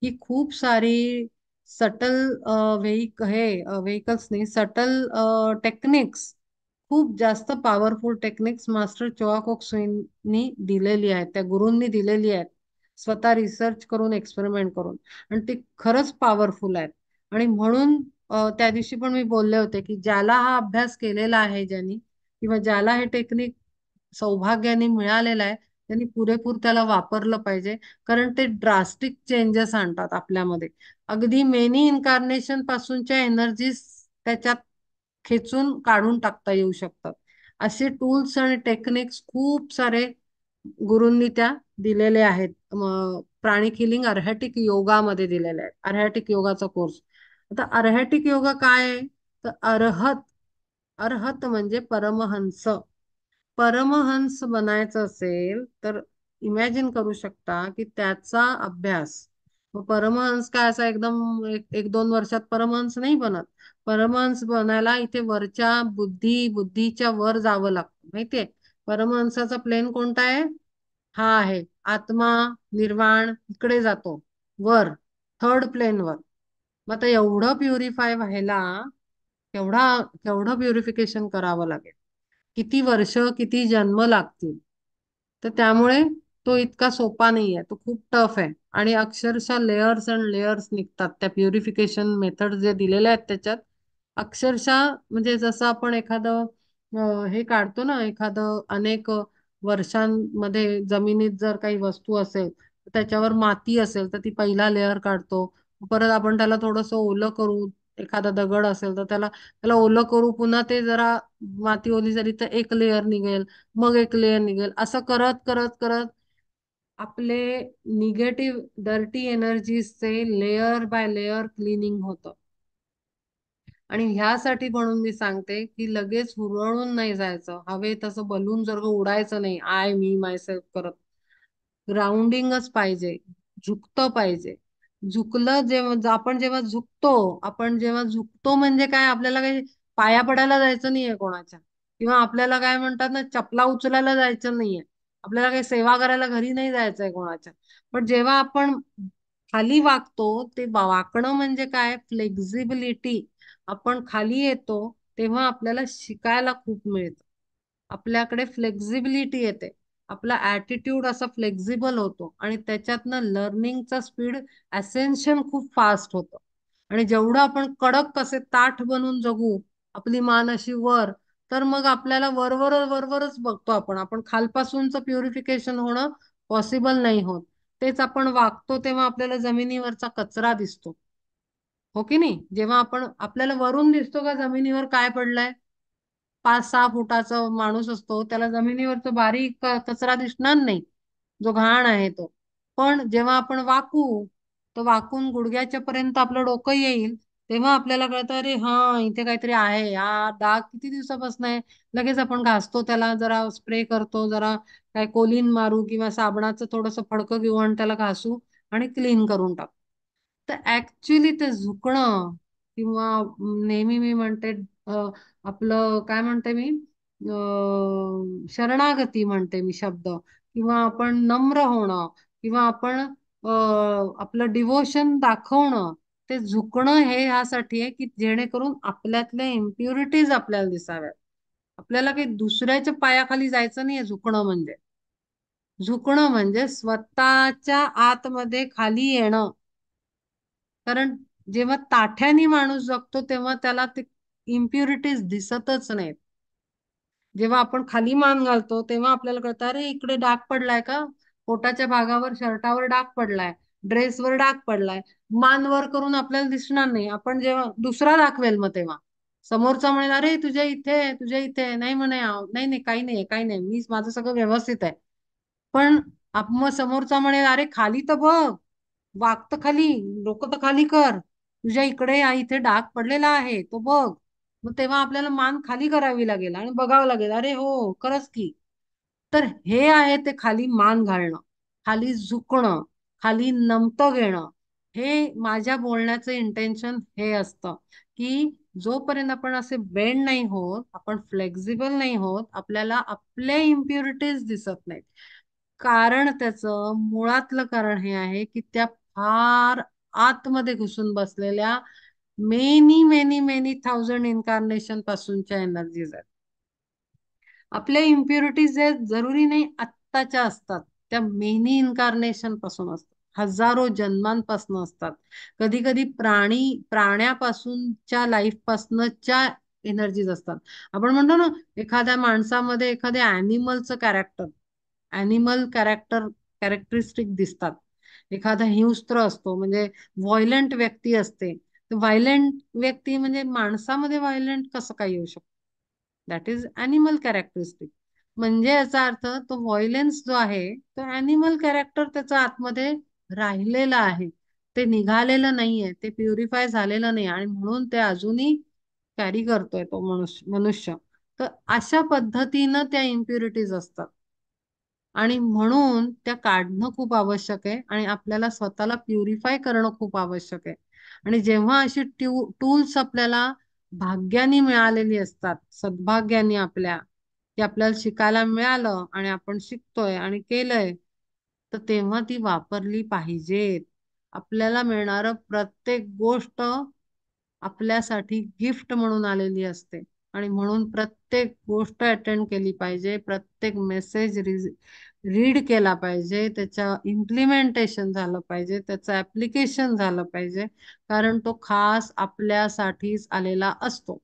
ही खूप सारी सटल व्हेकल्स नाही, सटल टेक्निक्स, खूप जास्त पॉवरफुल टेक्निक्स मास्टर चोआकोक सुईंनी दिलेली आहेत, त्या गुरूंनी दिलेली आहेत, स्वतः रिसर्च करून एक्सपेरिमेंट करून. आणि ते खरंच पॉवरफुल आहेत. आणि म्हणून त्या दिवशी पण मी बोलले होते की ज्याला हा अभ्यास केलेला आहे, ज्यांनी किंवा ज्याला हे टेक्निक सौभाग्याने मिळालेलं आहे, त्यांनी पुरेपूर त्याला वापरलं पाहिजे. कारण ते ड्रास्टिक चेंजेस आणतात आपल्यामध्ये. अगदी मेनी इन्कारनेशन पासूनच्या एनर्जीज त्याच्यात खेचून काढून टाकता येऊ शकतात. असे टूल्स आणि टेक्निक्स खूप सारे गुरूंनी त्या दिलेले आहेत. प्राणिक हिलिंग अर्हॅटिक योगामध्ये दिलेले आहेत, अर्हॅटिक योगाचा कोर्स. आता अर्हॅटिक योगा काय आहे? तर अर्हत म्हणजे परमहंस. परमहंस बनायचं असेल तर इमॅजिन करू शकता की त्याचा अभ्यास. मग परमहंस काय असा एकदम एक दोन वर्षात परमहंस नाही बनत. परमहंस बनायला इथे वरच्या बुद्धीच्या वर जावं लागतं, माहितीये? परमहंसाचा प्लेन कोणता आहे? हा आहे आत्मा, निर्वाण, इकडे जातो, वर, थर्ड प्लेन वर. मग आता एवढं प्युरिफाय व्हायला केवढा केवढं प्युरिफिकेशन करावं लागेल, किती वर्ष, किती जन्म लागतील. तर त्यामुळे तो इतका सोपा नाही आहे, तो खूप टफ आहे. आणि अक्षरशः लेयर्स अँड लेयर्स निघतात त्या प्युरिफिकेशन मेथड जे दिलेले आहेत त्याच्यात. अक्षरशः म्हणजे जसं आपण एखादं हे काढतो ना, एखादं अनेक वर्षांमध्ये जमिनीत जर काही वस्तू असेल, त्याच्यावर माती असेल तर ती पहिला लेअर काढतो. परत आपण त्याला थोडंसं ओलं करू, एखादा दगड असेल तर त्याला त्याला ओलं करू, पुन्हा ते जरा माती ओली झाली तर एक लेअर निघेल, मग एक लेअर निघेल, असं करत करत करत आपले निगेटिव्ह डर्टी एनर्जीजचे लेअर बाय लेअर क्लिनिंग होतं. आणि ह्यासाठी म्हणून मी सांगते की लगेच हुरळून नाही जायचं, हवे तसं बलून जर उडायचं नाही आय मी मायसेल्फ करत. ग्राउंडिंगच पाहिजे, झुकतं पाहिजे. झुकलं जेव्हा आपण जेव्हा झुकतो म्हणजे काय, आपल्याला काही पाया पडायला जायचं नाहीये कोणाच्या, किंवा आपल्याला काय म्हणतात ना, चपला उचलायला जायचं नाहीये, आपल्याला काही सेवा करायला घरी नाही जायचंय कोणाच्या. पण जेव्हा आपण खाली वागतो, ते वाकणं म्हणजे काय, फ्लेक्झिबिलिटी. आपण खाली येतो तेव्हा आपल्याला शिकायला खूप मिळतं, आपल्याकडे फ्लेक्झिबिलिटी येते, आपला ऍटिट्यूड असा फ्लेक्झिबल होतो आणि त्याच्यातनं लर्निंगचा स्पीड, असेन्शन खूप फास्ट होतं. आणि जेवढं आपण कडक कसे ताठ बनून जगू, आपली मान अशी वर, तर मग आपल्याला वरवरच बघतो आपण, आपण खालपासूनच प्युरिफिकेशन होणं पॉसिबल नाही होत. तेच आपण वागतो तेव्हा आपल्याला जमिनीवरचा कचरा दिसतो, हो की नाही? जेव्हा आपण आपल्याला वरून दिसतो का जमिनीवर काय पडलंय? 5-6 फुटाचा माणूस असतो, त्याला जमिनीवरच बारीक कचरा दिसणार नाही, जो घाण आहे तो. पण जेव्हा आपण वाकू, तर वाकून गुडघ्याच्या पर्यंत आपलं डोकं येईल, तेव्हा आपल्याला कळतं, अरे हा इथे काहीतरी आहे, हा डाग किती दिवसापासून आहे. लगेच आपण घासतो, त्याला जरा स्प्रे करतो, जरा काय कोलीन मारू किंवा साबणाचं थोडंसं फडकं घेऊ आणि त्याला घासू आणि क्लीन करून टाकू. तर ऍक्च्युली ते झुकणं किंवा नेहमी मी म्हणते आपलं काय म्हणते मी शरणागती म्हणते मी शब्द, किंवा आपण नम्र होणं, किंवा आपण आपलं डिवोशन दाखवणं, ते झुकणं हे यासाठी आहे की जेणेकरून आपल्यातल्या इम्प्युरिटीज आपल्याला दिसाव्यात. आपल्याला काही दुसऱ्याच्या पायाखाली जायचं नाहीये. झुकणं म्हणजे स्वतःच्या आतमध्ये खाली येणं. कारण जेव्हा ताठ्याने माणूस जगतो तेव्हा त्याला ते इम्प्युरिटीज दिसतच नाहीत. जेव्हा आपण खाली मान घालतो तेव्हा आपल्याला कळतं, अरे इकडे डाग पडलाय का, पोटाच्या भागावर, शर्टावर डाग पडलाय, ड्रेसवर डाग पडलाय. मान वर करून आपल्याला दिसणार नाही. आपण जेव्हा दुसरा दाखवेल मग तेव्हा समोरचा म्हणेल, अरे तुझ्या इथे, तुझ्या इथे नाही म्हणे, नाही नाही काही नाही काही नाही, मी माझं सगळं व्यवस्थित आहे. पण मग समोरचा म्हणेल, अरे खाली तर बघ, वागतं खाली, डोकं तर खाली कर, तुझ्या इकडे इथे डाग पडलेला आहे तो बघ. मग तेव्हा आपल्याला मान खाली करावी लागेल आणि बघावं लागेल, अरे हो खरंच की. तर हे आहे ते खाली मान घालणं, खाली झुकणं, खाली नमतं घेणं. हे माझ्या बोलण्याचं इंटेन्शन हे असतं की जोपर्यंत आपण असे बेंड नाही होत, आपण फ्लेक्झिबल नाही होत, आपल्याला आपले इम्प्युरिटीज दिसत नाहीत. कारण त्याचं मुळातलं कारण हे आहे की त्या फार आतमध्ये घुसून बसलेल्या मेनी मेनी मेनी थाउजंड इन्कारनेशन पासूनच्या एनर्जीज आहेत. आपल्या इम्प्युरिटीज जरुरी नाही आत्ताच्या असतात, त्या मेनी इन्कारनेशन पासून असतात, हजारो जन्मांपासून असतात. कधी कधी प्राण्यापासूनच्या लाईफ पासूनच्या एनर्जीज असतात. आपण म्हणतो ना, एखाद्या माणसामध्ये एखाद्या अॅनिमलचं कॅरेक्टर, अॅनिमल कॅरेक्टर, कॅरेक्टरिस्टिक दिसतात. एखादा हिंस्त्र असतो म्हणजे व्हायलंट व्यक्ती असते. व्हायलंट व्यक्ती म्हणजे माणसामध्ये व्हायलंट कसं काय येऊ शकतो? That is animal characteristic. म्हणजे याचा अर्थ तो व्हायलेन्स जो आहे तो अॅनिमल कॅरेक्टर त्याचा आतमध्ये राहिलेला आहे. ते निघालेलं नाहीये, ते प्युरिफाय झालेलं नाही, आणि म्हणून ते अजूनही कॅरी करतोय तो मनुष्य. तर अशा पद्धतीनं त्या इम्प्युरिटीज असतात, आणि म्हणून त्या काढणं खूप आवश्यक आहे, आणि आपल्याला स्वतःला प्युरिफाय करणं खूप आवश्यक आहे. आणि जेव्हा अशी टूल्स आपल्याला भाग्याने मिळालेली असतात, सद्भाग्याने आपल्या, की आपल्याला शिकायला मिळालं आणि आपण शिकतोय आणि केलंय, तर तेव्हा ती वापरली पाहिजेत. आपल्याला मिळणारं प्रत्येक गोष्ट आपल्यासाठी गिफ्ट म्हणून आलेली असते, आणि म्हणून प्रत्येक गोष्ट अटेंड केली पाहिजे, प्रत्येक मेसेज रीड केला पाहिजे, त्याच्या इम्प्लिमेंटेशन झालं पाहिजे, त्याचं ऍप्लिकेशन झालं पाहिजे. कारण तो खास आपल्यासाठीच आलेला असतो.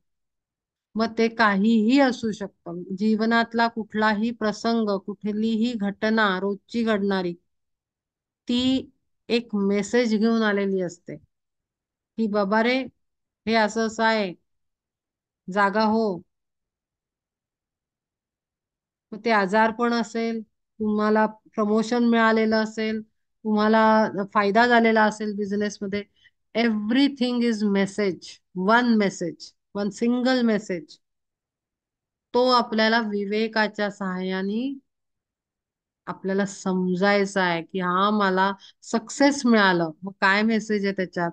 मग ते काहीही असू शकतं, जीवनातला कुठलाही प्रसंग, कुठलीही घटना रोजची घडणारी, ती एक मेसेज घेऊन आलेली असते की बाबा रे, हे असं असं आहे, जागा हो. मग ते आजारपण असेल, तुम्हाला प्रमोशन मिळालेलं असेल, तुम्हाला फायदा झालेला असेल बिझनेसमध्ये, everything is message. One message, one single message. तो आपल्याला विवेकाच्या सहाय्याने आपल्याला समजायचा आहे की हा मला सक्सेस मिळालं. मग काय मेसेज आहे त्याच्यात?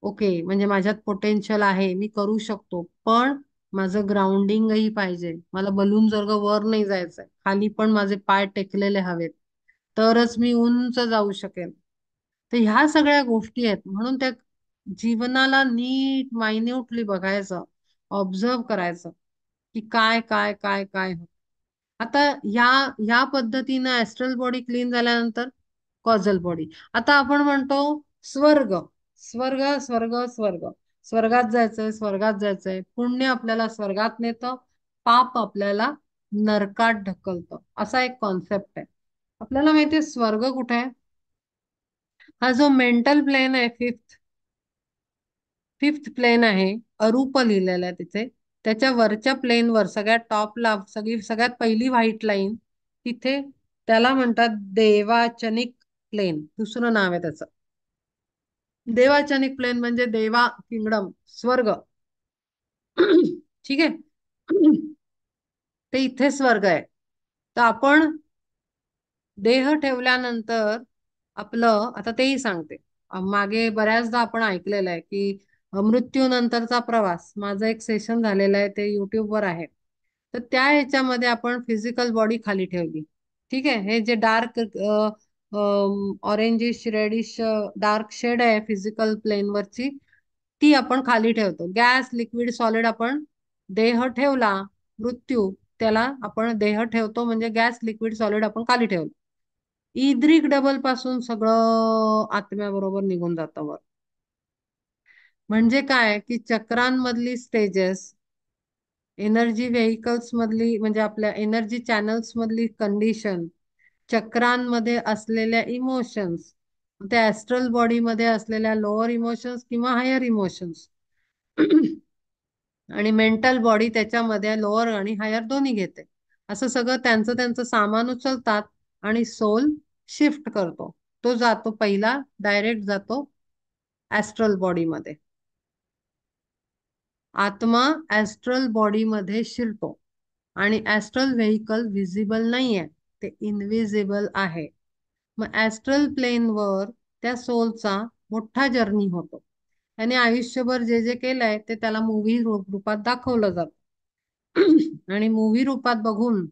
ओके, म्हणजे माझ्यात पोटेन्शियल आहे, मी करू शकतो, पण माझं ग्राउंडिंगही पाहिजे. मला बलून जर वर नाही जायचंय, खाली पण माझे पाय टेकलेले हवेत, तरच मी उंच जाऊ शकेल. तर ह्या सगळ्या गोष्टी आहेत. म्हणून त्या जीवनाला नीट मायन्युटली बघायचं, ऑब्झर्व करायचं की काय काय काय काय होत. आता ह्या ह्या पद्धतीनं ऍस्ट्रल बॉडी क्लीन झाल्यानंतर कॉझल बॉडी. आता आपण म्हणतो स्वर्ग, स्वर्ग स्वर्ग स्वर्ग, स्वर्गात जायचंय, स्वर्गात जायचंय. पुण्य आपल्याला स्वर्गात नेतं, पाप आपल्याला नरकात ढकलतं, असा एक कॉन्सेप्ट आहे. आपल्याला माहितीये स्वर्ग कुठे आहे? हा जो मेंटल प्लेन आहे, फिफ्थ फिफ्थ प्लेन आहे, अरूप लिहिलेला आहे तिथे. त्याच्या वरच्या प्लेनवर सगळ्यात टॉपला सगळ्यात पहिली व्हाईट लाईन, तिथे त्याला म्हणतात देवाचनिक प्लेन, दुसरं नाव आहे त्याचं. देवाचनिक प्लेन म्हणजे देवा किंगडम, स्वर्ग. ठीक आहे. ते इथे स्वर्ग आहे. तर आपण देह ठेवल्यानंतर आपलं, आता तेही सांगते, मागे बऱ्याचदा आपण ऐकलेलं आहे की मृत्यूनंतरचा प्रवास, माझं एक सेशन झालेलं आहे, ते युट्यूबवर आहे. तर त्या ह्याच्यामध्ये आपण फिजिकल बॉडी खाली ठेवली. ठीक आहे, हे जे dark orangish reddish dark shade आहे फिजिकल प्लेनवरची, ती आपण खाली ठेवतो. गॅस, लिक्विड, सॉलिड आपण देह ठेवला, मृत्यू, त्याला आपण देह ठेवतो म्हणजे गॅस, लिक्विड, सॉलिड आपण खाली ठेवलं. इद्रिक डबल पासून सगळं आत्म्याबरोबर निघून जातं वर. म्हणजे काय की चक्रांमधली स्टेजेस, एनर्जी व्हेकल्स मधली म्हणजे आपल्या एनर्जी चॅनल्स मधली कंडिशन, चक्रांमध्ये असलेल्या इमोशन्स, त्या ऍस्ट्रल बॉडी मध्ये असलेल्या लोअर इमोशन्स किंवा हायर इमोशन्स आणि मेंटल बॉडी त्याच्यामध्ये लोअर आणि हायर दोन्ही घेते. असं सगळं त्यांचं त्यांचं सामान उचलतात आणि सोल शिफ्ट करतो. तो जातो पहिला, डायरेक्ट जातो ऍस्ट्रल बॉडीमध्ये. आत्मा ऍस्ट्रल बॉडीमध्ये शिरतो आणि ऍस्ट्रल व्हेकल विजिबल नाहीये, ते इनविजिबल आहे. मग ऍस्ट्रल प्लेनवर त्या सोलचा मोठा जर्नी होतो. त्याने आयुष्यभर जे जे केलंय ते त्याला मूव्ही रूपात दाखवलं जातं. आणि मूव्ही रूपात बघून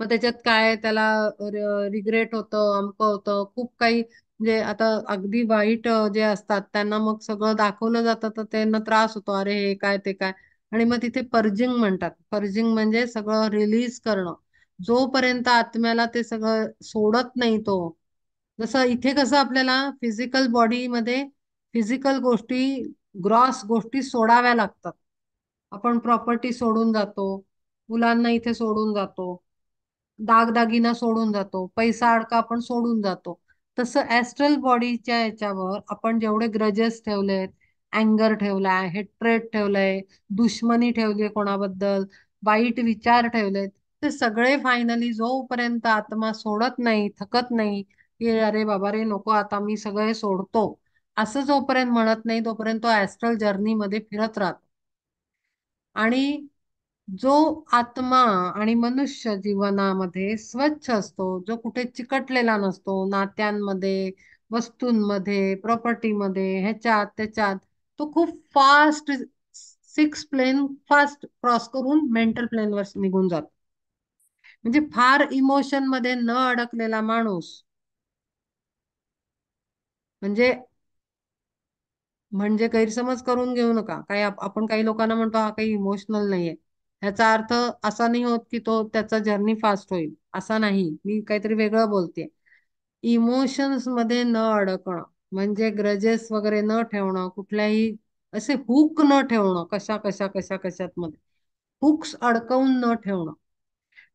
मग त्याच्यात काय त्याला रिग्रेट होतं, अमकं होतं, खूप काही. म्हणजे आता अगदी वाईट जे असतात त्यांना मग सगळं दाखवलं जातं तर त्यांना त्रास होतो, अरे हे काय ते काय. आणि मग तिथे पर्जिंग म्हणतात. पर्जिंग म्हणजे सगळं रिलीज करणं. जोपर्यंत आत्म्याला ते सगळं सोडत नाही तो. जसं इथे कसं आपल्याला फिजिकल बॉडीमध्ये फिजिकल गोष्टी, ग्रॉस गोष्टी सोडाव्या लागतात. आपण प्रॉपर्टी सोडून जातो, मुलांना इथे सोडून जातो, दागदागिना सोडून जातो, पैसा अडका आपण सोडून जातो. तसं ऍस्ट्रल बॉडीच्या याच्यावर आपण जेवढे ग्रजेस ठेवलेत, अँगर ठेवलाय, हेट्रेट ठेवलंय, दुश्मनी ठेवली कोणाबद्दल, वाईट विचार ठेवलेत, ते सगळे फायनली जोपर्यंत आत्मा सोडत नाही, थकत नाही, की अरे बाबा रे नको आता मी सगळे सोडतो, असं जोपर्यंत म्हणत नाही तोपर्यंत तो ऍस्ट्रल जर्नी मध्ये फिरत राहतो. आणि जो आत्मा आणि मनुष्य जीवनामध्ये स्वच्छ असतो, जो कुठे चिकटलेला नसतो, नात्यांमध्ये, वस्तूंमध्ये, प्रॉपर्टीमध्ये, ह्याच्यात त्याच्यात, तो खूप fast six plane fast cross करून मेंटल प्लेनवर निघून जातो. म्हणजे फार इमोशन मध्ये न अडकलेला माणूस. म्हणजे म्हणजे गैरसमज करून घेऊ नका. काही आपण काही लोकांना म्हणतो हा काही इमोशनल नाहीये, ह्याचा अर्थ असा नाही होत की तो त्याचा जर्नी फास्ट होईल, असा नाही. मी काहीतरी वेगळं बोलते. इमोशन्स मध्ये न अडकणं म्हणजे ग्रजेस वगैरे न ठेवणं, कुठल्याही असे हुक न ठेवणं, कशा कशा कशा कशात मध्ये हुक्स अडकवून न ठेवणं.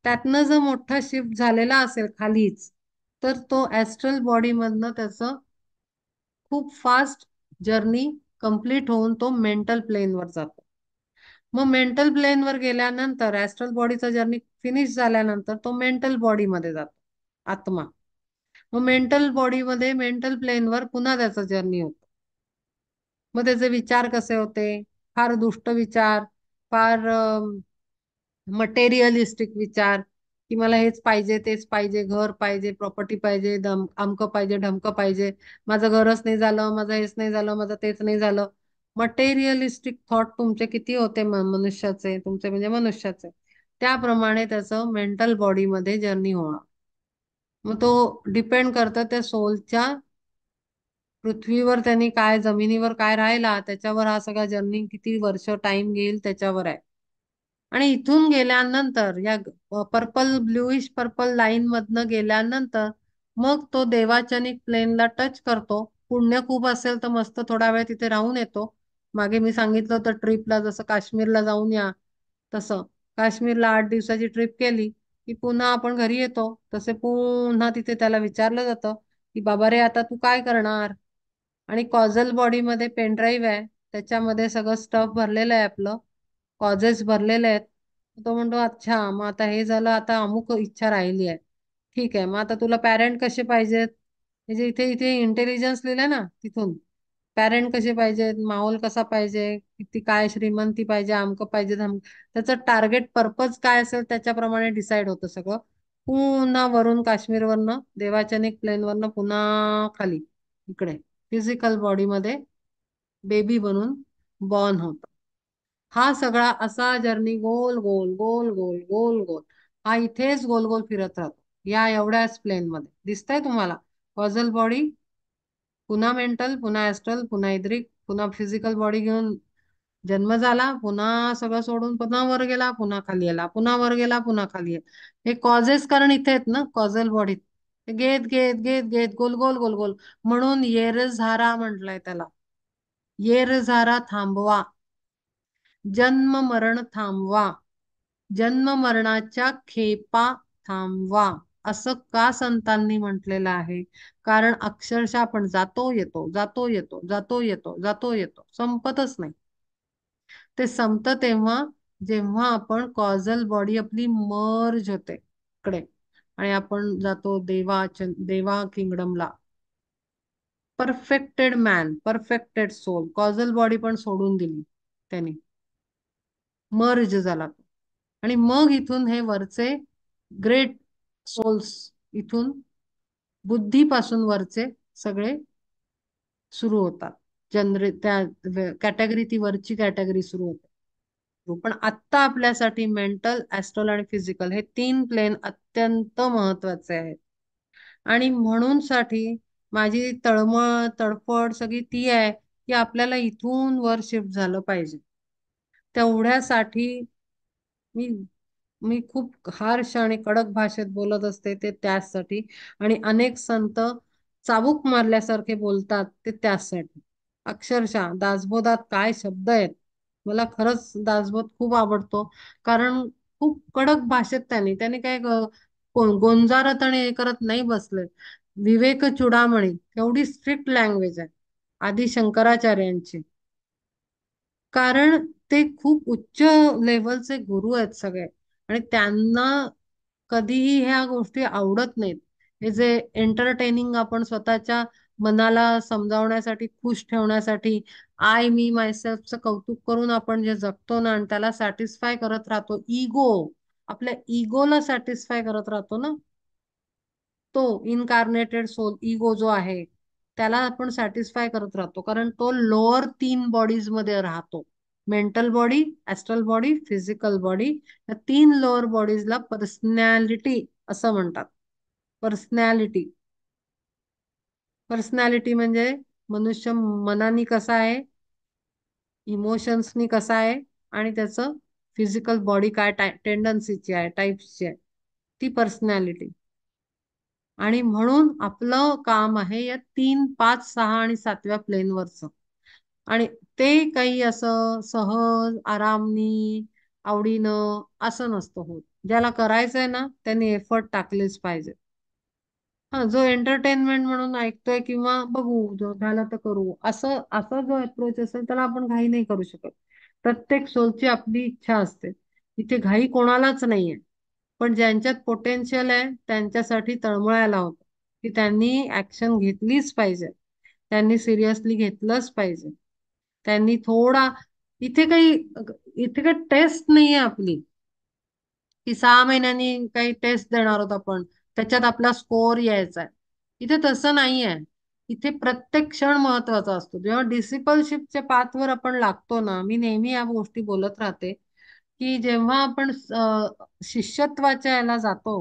त्यातनं जर मोठा शिफ्ट झालेला असेल खालीच, तर तो ऍस्ट्रल बॉडी मधनं त्याचं खूप फास्ट जर्नी कंप्लीट होऊन तो मेंटल प्लेनवर जातो. मग मेंटल प्लेनवर गेल्यानंतर ऍस्ट्रल बॉडीचा जर्नी फिनिश झाल्यानंतर तो मेंटल बॉडीमध्ये जातो, आत्मा. मग मेंटल बॉडीमध्ये मेंटल प्लेनवर पुन्हा त्याचा जर्नी होतो. मग त्याचे विचार कसे होते? फार दुष्ट विचार, फार मटेरियलिस्टिक विचार, की मला हेच पाहिजे, तेच पाहिजे, घर पाहिजे, प्रॉपर्टी पाहिजे, अमकं पाहिजे, ढमकं पाहिजे, माझं घरच नाही झालं, माझं हेच नाही झालं, माझं तेच नाही झालं. मटेरियलिस्टिक थॉट तुमचे किती होते मनुष्याचे, तुमचे म्हणजे मनुष्याचे, त्याप्रमाणे त्याचं मेंटल बॉडीमध्ये जर्नी होणं. मग तो डिपेंड करतं त्या सोलच्या, पृथ्वीवर त्यांनी काय, जमिनीवर काय राहिला त्याच्यावर हा सगळा जर्नी किती वर्ष टाइम घेईल त्याच्यावर आहे. आणि इथून गेल्यानंतर या पर्पल ब्ल्यूइश पर्पल लाईन मधनं गेल्यानंतर मग तो देवाचनिक प्लेनला टच करतो. पुण्य खूप असेल तर मस्त थोडा वेळ तिथे राहून येतो. मागे मी सांगितलं होतं ट्रिपला, जसं काश्मीरला जाऊन या तसं, काश्मीरला 8 दिवसाची ट्रिप केली की पुन्हा आपण घरी येतो. तसे पुन्हा तिथे त्याला विचारलं जातं की बाबा रे आता तू काय करणार. आणि कॉझल बॉडीमध्ये पेनड्राईव्ह आहे, त्याच्यामध्ये सगळं स्टफ भरलेलं आहे आपलं, कॉजेस भरलेले आहेत. तो म्हणतो अच्छा मग आता हे झालं, आता अमुक इच्छा राहिली आहे. ठीक आहे, मग आता तुला पॅरेंट कसे पाहिजेत, म्हणजे इथे इथे इंटेलिजन्स लिहिलंय ना तिथून, पॅरेंट कसे पाहिजेत, माहोल कसा पाहिजे, किती काय श्रीमंती पाहिजे, अमकं पाहिजे, त्याचं टार्गेट पर्पज काय असेल त्याच्याप्रमाणे डिसाईड होतं सगळं. पुन्हा वरून काश्मीरवरनं देवाचनिक प्लेनवरनं पुन्हा खाली इकडे फिजिकल बॉडीमध्ये बेबी बनून बॉर्न होतं. हा सगळा असा जर्नी गोल गोल गोल गोल गोल गोल हा इथेच गोल गोल फिरत राहतो, या एवढ्याच प्लेन मध्ये. दिसतंय तुम्हाला? कॉझल बॉडी, पुन्हा मेंटल, पुन्हा ऍस्ट्रल, पुन्हा इद्रिक, पुन्हा फिजिकल बॉडी घेऊन जन्म झाला, पुन्हा सगळं सोडून पुन्हा वर गेला, पुन्हा खाली आला, पुन्हा वर गेला, पुन्हा खाली आला. हे कॉजेस कारण इथे आहेत ना कॉझल बॉडीत. ते घेत घेत घेत घेत गोल गोल गोल गोल, म्हणून येरझारा म्हटलंय त्याला. येरझारा थांबवा, जन्म मरण थांबवा, जन्म मरणाच्या खेपा थांबवा, असं का संतांनी म्हटलेलं आहे? कारण अक्षरशः आपण जातो येतो जातो येतो जातो येतो जातो येतो, संपतच नाही. ते संपतं तेव्हा जेव्हा आपण कॉझल बॉडी आपली मर्ज होते इकडे, आणि आपण जातो देवा किंगडमला. Perfected man, perfected soul, causal body पण सोडून दिली त्यांनी, मर्ज झाला तो. आणि मग इथून हे वरचे ग्रेट सोल्स, इथून बुद्धीपासून वरचे सगळे सुरू होतात. त्या कॅटेगरी, ती वरची कॅटेगरी सुरू होते. पण आत्ता आपल्यासाठी मेंटल, ऍस्ट्रल आणि फिजिकल हे तीन प्लेन अत्यंत महत्वाचे आहेत. आणि म्हणून साठी माझी तळमळ तडफड सगळी ती आहे की आपल्याला इथून वर शिफ्ट झालं पाहिजे. तेवढ्यासाठी मी मी खूप हार्श आणि कडक भाषेत बोलत असते, ते त्याचसाठी. आणि अनेक संत चाबूक मारल्यासारखे बोलतात, ते त्याचसाठी. अक्षरशः दासबोधात काय शब्द आहेत! मला खरंच दासबोध खूप आवडतो, कारण खूप कडक भाषेत त्यांनी त्यांनी काय गोंजारत आणि हे करत नाही बसले. विवेक चुडामणी एवढी स्ट्रिक्ट लँग्वेज आहे आदि शंकराचार्यांची. कारण ते खूप उच्च लेवलचे गुरु आहेत सगळे, आणि त्यांना कधीही ह्या गोष्टी आवडत नाहीत. हे जे एंटरटेनिंग, आपण स्वतःच्या मनाला समजावण्यासाठी, खुश ठेवण्यासाठी, आय मी मायसेल्फचं कौतुक करून आपण जे जगतो ना, आणि त्याला सॅटिस्फाय करत राहतो, इगो, आपल्या इगोला सॅटिस्फाय करत राहतो ना, तो इनकार्नेटेड सोल इगो जो आहे, त्याला आपण सॅटिस्फाय करत राहतो, कारण तो लोअर तीन बॉडीज मध्ये राहतो. Mental body, astral body, physical body. या तीन लोअर बॉडीजला पर्सनॅलिटी असं म्हणतात. पर्सनॅलिटी, पर्सनॅलिटी म्हणजे मनुष्य मनानी कसा आहे, इमोशन्सनी कसा आहे, आणि त्याचं फिजिकल बॉडी काय टेंडन्सीची आहे, टाईप्सची आहे, ती पर्सनॅलिटी. आणि म्हणून आपलं काम आहे या 3, 5, 6 आणि 7व्या प्लेनवरचं. आणि ते काही असं सहज आरामनी आवडीनं असं नसतं होत. ज्याला करायचंय ना त्यांनी एफर्ट टाकलेच पाहिजे. हा, जो एंटरटेनमेंट म्हणून ऐकतोय किंवा बघू जो झालं तर करू, असं असा जो अप्रोच असेल त्याला आपण घाई नाही करू शकत. प्रत्येक सोलची आपली इच्छा असते, इथे घाई कोणालाच नाहीये. पण ज्यांच्यात पोटेन्शियल आहे त्यांच्यासाठी तळमळायला होतं की त्यांनी ऍक्शन घेतलीच पाहिजे, त्यांनी सिरियसली घेतलंच पाहिजे. त्यांनी थोडा, इथे काही इथे काही टेस्ट नाहीये आपली की 6 महिन्यांनी काही टेस्ट देणार आहोत आपण, त्याच्यात आपला स्कोअर यायचा आहे. इथे तसं नाहीये. इथे प्रत्येक क्षण महत्वाचा असतो. जेव्हा डिसिपलशिपच्या पाथवर आपण लागतो ना, मी नेहमी या गोष्टी बोलत राहते की जेव्हा आपण शिष्यत्वाच्या याला जातो,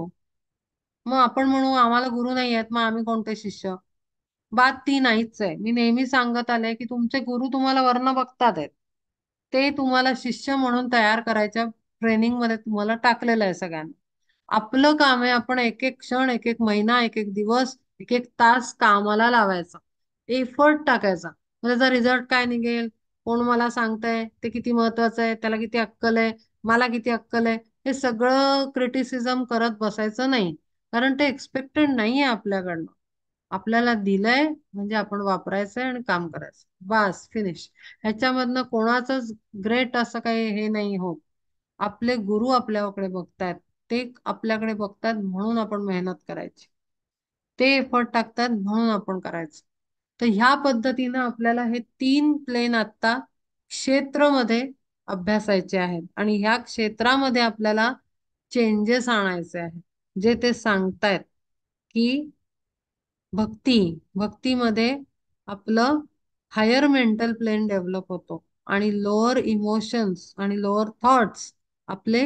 मग आपण म्हणू आम्हाला गुरु नाही आहेत, मग आम्ही कोणते शिष्य? बात ती नाहीच आहे. मी नेहमी सांगत आले की तुमचे गुरु तुम्हाला वर्ण बघतात आहेत, ते तुम्हाला शिष्य म्हणून तयार करायच्या ट्रेनिंग मध्ये तुम्हाला टाकलेलं आहे सगळ्यांना. आपलं काम आहे आपण एक एक क्षण, एक एक महिना, एक एक दिवस, एक एक तास कामाला लावायचा, एफर्ट टाकायचा. मग त्याचा रिझल्ट काय निघेल, कोण मला सांगताय, ते किती महत्वाचं आहे, त्याला किती अक्कल आहे, मला किती अक्कल आहे, हे सगळं क्रिटिसिझम करत बसायचं नाही. कारण ते एक्सपेक्टेड नाहीये आपल्याकडनं. आपल्याला दिलंय म्हणजे आपण वापरायचंय आणि काम करायचं, बस फिनिश. ह्याच्यामधनं कोणाचंच ग्रेट असं काही हे नाही होत. आपले गुरु आपल्याकडे बघतायत, ते आपल्याकडे बघतात म्हणून आपण मेहनत करायची, ते एफर्ट टाकतात म्हणून आपण करायचं. तर ह्या पद्धतीनं आपल्याला हे 3 प्लेन आता क्षेत्रमध्ये अभ्यासायचे आहेत, आणि ह्या क्षेत्रामध्ये आपल्याला चेंजेस आणायचे आहेत. जे ते सांगतायत की भक्तीमध्ये आपलं हायर मेंटल प्लेन डेव्हलप होतो आणि लोअर इमोशन्स आणि लोअर थॉट्स आपले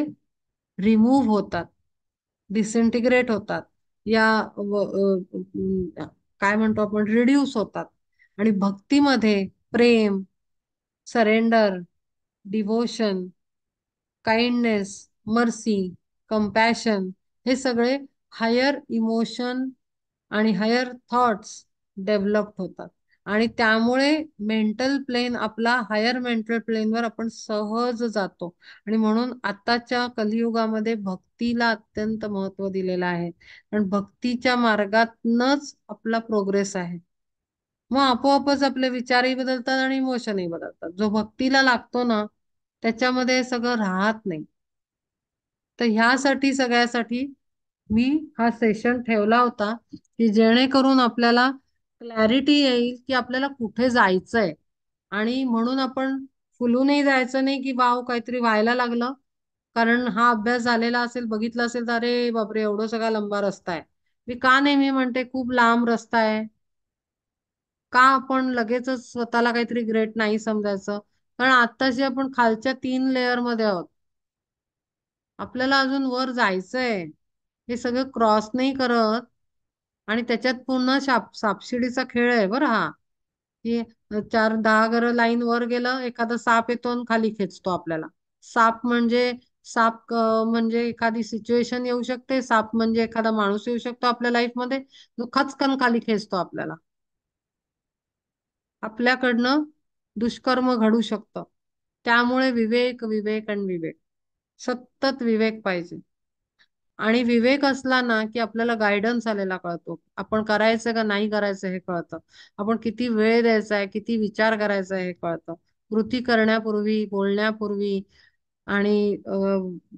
रिमूव्ह होतात, डिसइंटिग्रेट होतात, या काय म्हणतो आपण, रिड्यूस होतात. आणि भक्तीमध्ये प्रेम, surrender, devotion, kindness, mercy, compassion, हे सगळे हायर इमोशन आणि हायर थॉट्स डेव्हलप होतात. आणि त्यामुळे मेंटल प्लेन आपला हायर मेंटल प्लेनवर आपण सहज जातो. आणि म्हणून आताच्या कलियुगामध्ये भक्तीला अत्यंत महत्त्व दिलेलं आहे, कारण भक्तीच्या मार्गातनच आपला प्रोग्रेस आहे. मग आपोआपच आपले विचारही बदलतात आणि इमोशनही बदलतात. जो भक्तीला लागतो ना, त्याच्यामध्ये हे सगळं राहत नाही. तर ह्यासाठी सगळ्यासाठी मी हा सेशन ठेवला होता, की जेणेकरून आपल्याला क्लॅरिटी येईल की आपल्याला कुठे जायचंय. आणि म्हणून आपण फुलूनही जायचं नाही की वाव काहीतरी व्हायला लागलं, कारण हा अभ्यास झालेला असेल, बघितला असेल तर अरे बापरे एवढं सगळा लंबा रस्ता आहे. मी का नेहमी म्हणते खूप लांब रस्ता आहे. का आपण लगेचच स्वतःला काहीतरी ग्रेट नाही समजायचं, कारण आताशी आपण खालच्या 3 लेअर मध्ये आहोत. आपल्याला अजून वर जायचंय. हे सगळं क्रॉस नाही करत. आणि त्याच्यात पुन्हा सापशिडीचा खेळ आहे बरं हा, की 4-10 घरं लाईन वर गेलं, एखादा साप येतो आणि खाली खेचतो आपल्याला. साप म्हणजे म्हणजे एखादी सिच्युएशन येऊ शकते, साप म्हणजे एखादा माणूस येऊ शकतो आपल्या लाईफ मध्ये, जो खचकन खाली खेचतो आपल्याला. आपल्याकडनं दुष्कर्म घडू शकतं. त्यामुळे विवेक, विवेक आणि विवेक, सतत विवेक पाहिजे. आणि विवेक असला ना की आपल्याला गायडन्स आलेला कळतो, आपण करायचं का नाही करायचं हे कळतं, आपण किती वेळ द्यायचा आहे, किती विचार करायचा आहे हे कळतं. कृती करण्यापूर्वी, बोलण्यापूर्वी आणि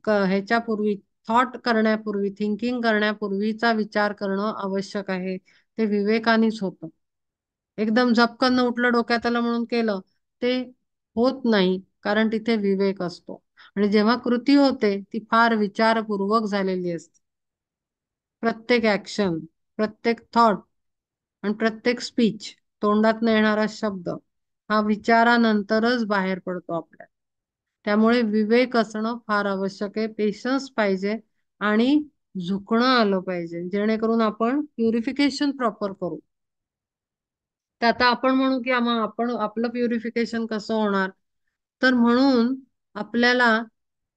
ह्याच्यापूर्वी, थॉट करण्यापूर्वी, थिंकिंग करण्यापूर्वीचा विचार करणं आवश्यक आहे. ते विवेकानेच होतं. एकदम झपकन उठलं डोक्यात आलं म्हणून केलं, ते होत नाही, कारण तिथे विवेक असतो. आणि जेव्हा कृती होते ती फार विचारपूर्वक झालेली असते. प्रत्येक ऍक्शन, प्रत्येक थॉट आणि प्रत्येक स्पीच, तोंडातून येणारा शब्द हा विचारानंतरच बाहेर पडतो आपल्या. त्यामुळे विवेक असणं फार आवश्यक आहे, पेशन्स पाहिजे आणि झुकणं आलं पाहिजे, जेणेकरून आपण प्युरिफिकेशन प्रॉपर करू. तर आता आपण म्हणू की आम्हा आपण आपलं प्युरिफिकेशन कसं होणार. तर म्हणून आपल्याला,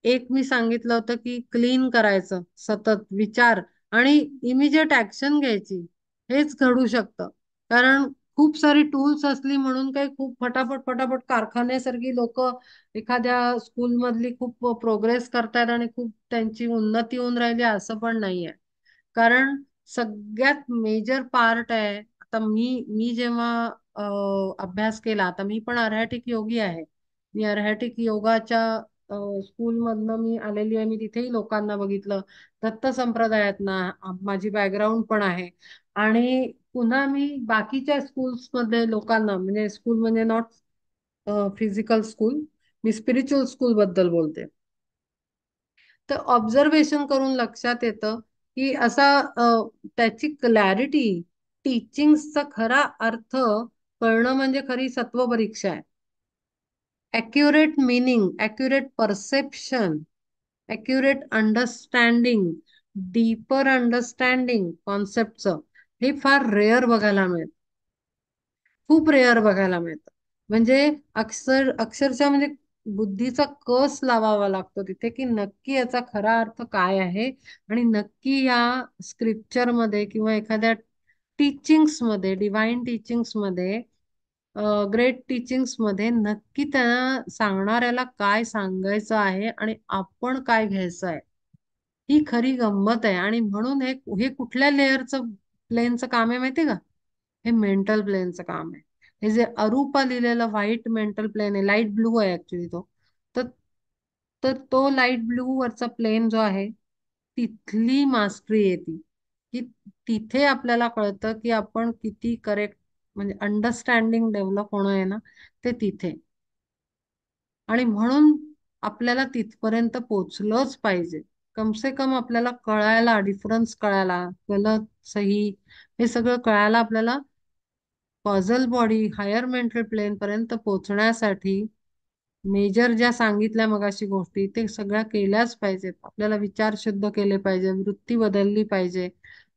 एक मी सांगितलं होतं की क्लीन करायचं, सतत विचार आणि इमिजिएट ऍक्शन घ्यायची. हेच घडू शकतं. कारण खूप सारी टूल्स असली म्हणून काही खूप फटाफट फटाफट कारखान्यासारखी लोक एखाद्या स्कूल मधली खूप प्रोग्रेस करतायत आणि खूप त्यांची उन्नती होऊन राहिली असं पण नाहीये. कारण सगळ्यात मेजर पार्ट आहे. आता मी जेव्हा अभ्यास केला, आता मी पण अर्हॅटिक योगी आहे. मी अर्हॅटिक योगाच्या स्कूल मधनं मी आलेली आहे. मी तिथेही लोकांना बघितलं. दत्त संप्रदायात ना माझी बॅकग्राऊंड पण आहे. आणि पुन्हा मी बाकीच्या स्कूल्स मध्ये लोकांना, म्हणजे स्कूल म्हणजे not physical school, me spiritual school बद्दल बोलते. तर ऑब्झर्वेशन करून लक्षात येतं की असा त्याची क्लॅरिटी, टीचिंगचा खरा अर्थ कळणं म्हणजे खरी सत्वपरीक्षा आहे. Accurate meaning, accurate perception, accurate understanding, deeper understanding कॉन्सेप्टचं, हे फार रेअर बघायला मिळतं. खूप रेअर बघायला मिळतं. म्हणजे अक्षरशः म्हणजे बुद्धीचा कस लावावा लागतो तिथे, की नक्की याचा खरा अर्थ काय आहे. आणि नक्की या स्क्रिप्चर मध्ये किंवा एखाद्या टीचिंग्स मध्ये, डिवाइन टीचिंग्स मध्ये, ग्रेट टीचिंग्स मध्ये नक्की त्यांना सांगणाऱ्याला काय सांगायचं आहे आणि आपण काय घ्यायचं आहे, ही खरी गंमत आहे. आणि म्हणून हे हे कुठल्या लेअरचं, प्लेनचं काम आहे माहिती का? हे मेंटल प्लेनचं काम आहे. हे जे अरूपा लिहिलेलं व्हाईट मेंटल प्लेन आहे, लाईट ब्लू आहे ऍक्च्युली तो. तर तर तो लाईट ब्लू वरचा प्लेन जो आहे, तिथली मास्टरी येते, की तिथे आपल्याला कळतं की आपण किती करेक्ट, म्हणजे अंडरस्टँडिंग डेव्हलप होणं आहे ना, ते तिथे. आणि म्हणून आपल्याला तिथपर्यंत पोचलंच पाहिजे. कम से कम आपल्याला कळायला, डिफरन्स कळायला, गलत, सही, हे सगळं कळायला आपल्याला पॉझल बॉडी हायर मेंटल प्लेन पर्यंत पोहोचण्यासाठी मेजर ज्या सांगितल्या मगाशी गोष्टी ते सगळ्या केल्याच पाहिजेत. आपल्याला विचार शुद्ध केले पाहिजे, वृत्ती बदलली पाहिजे.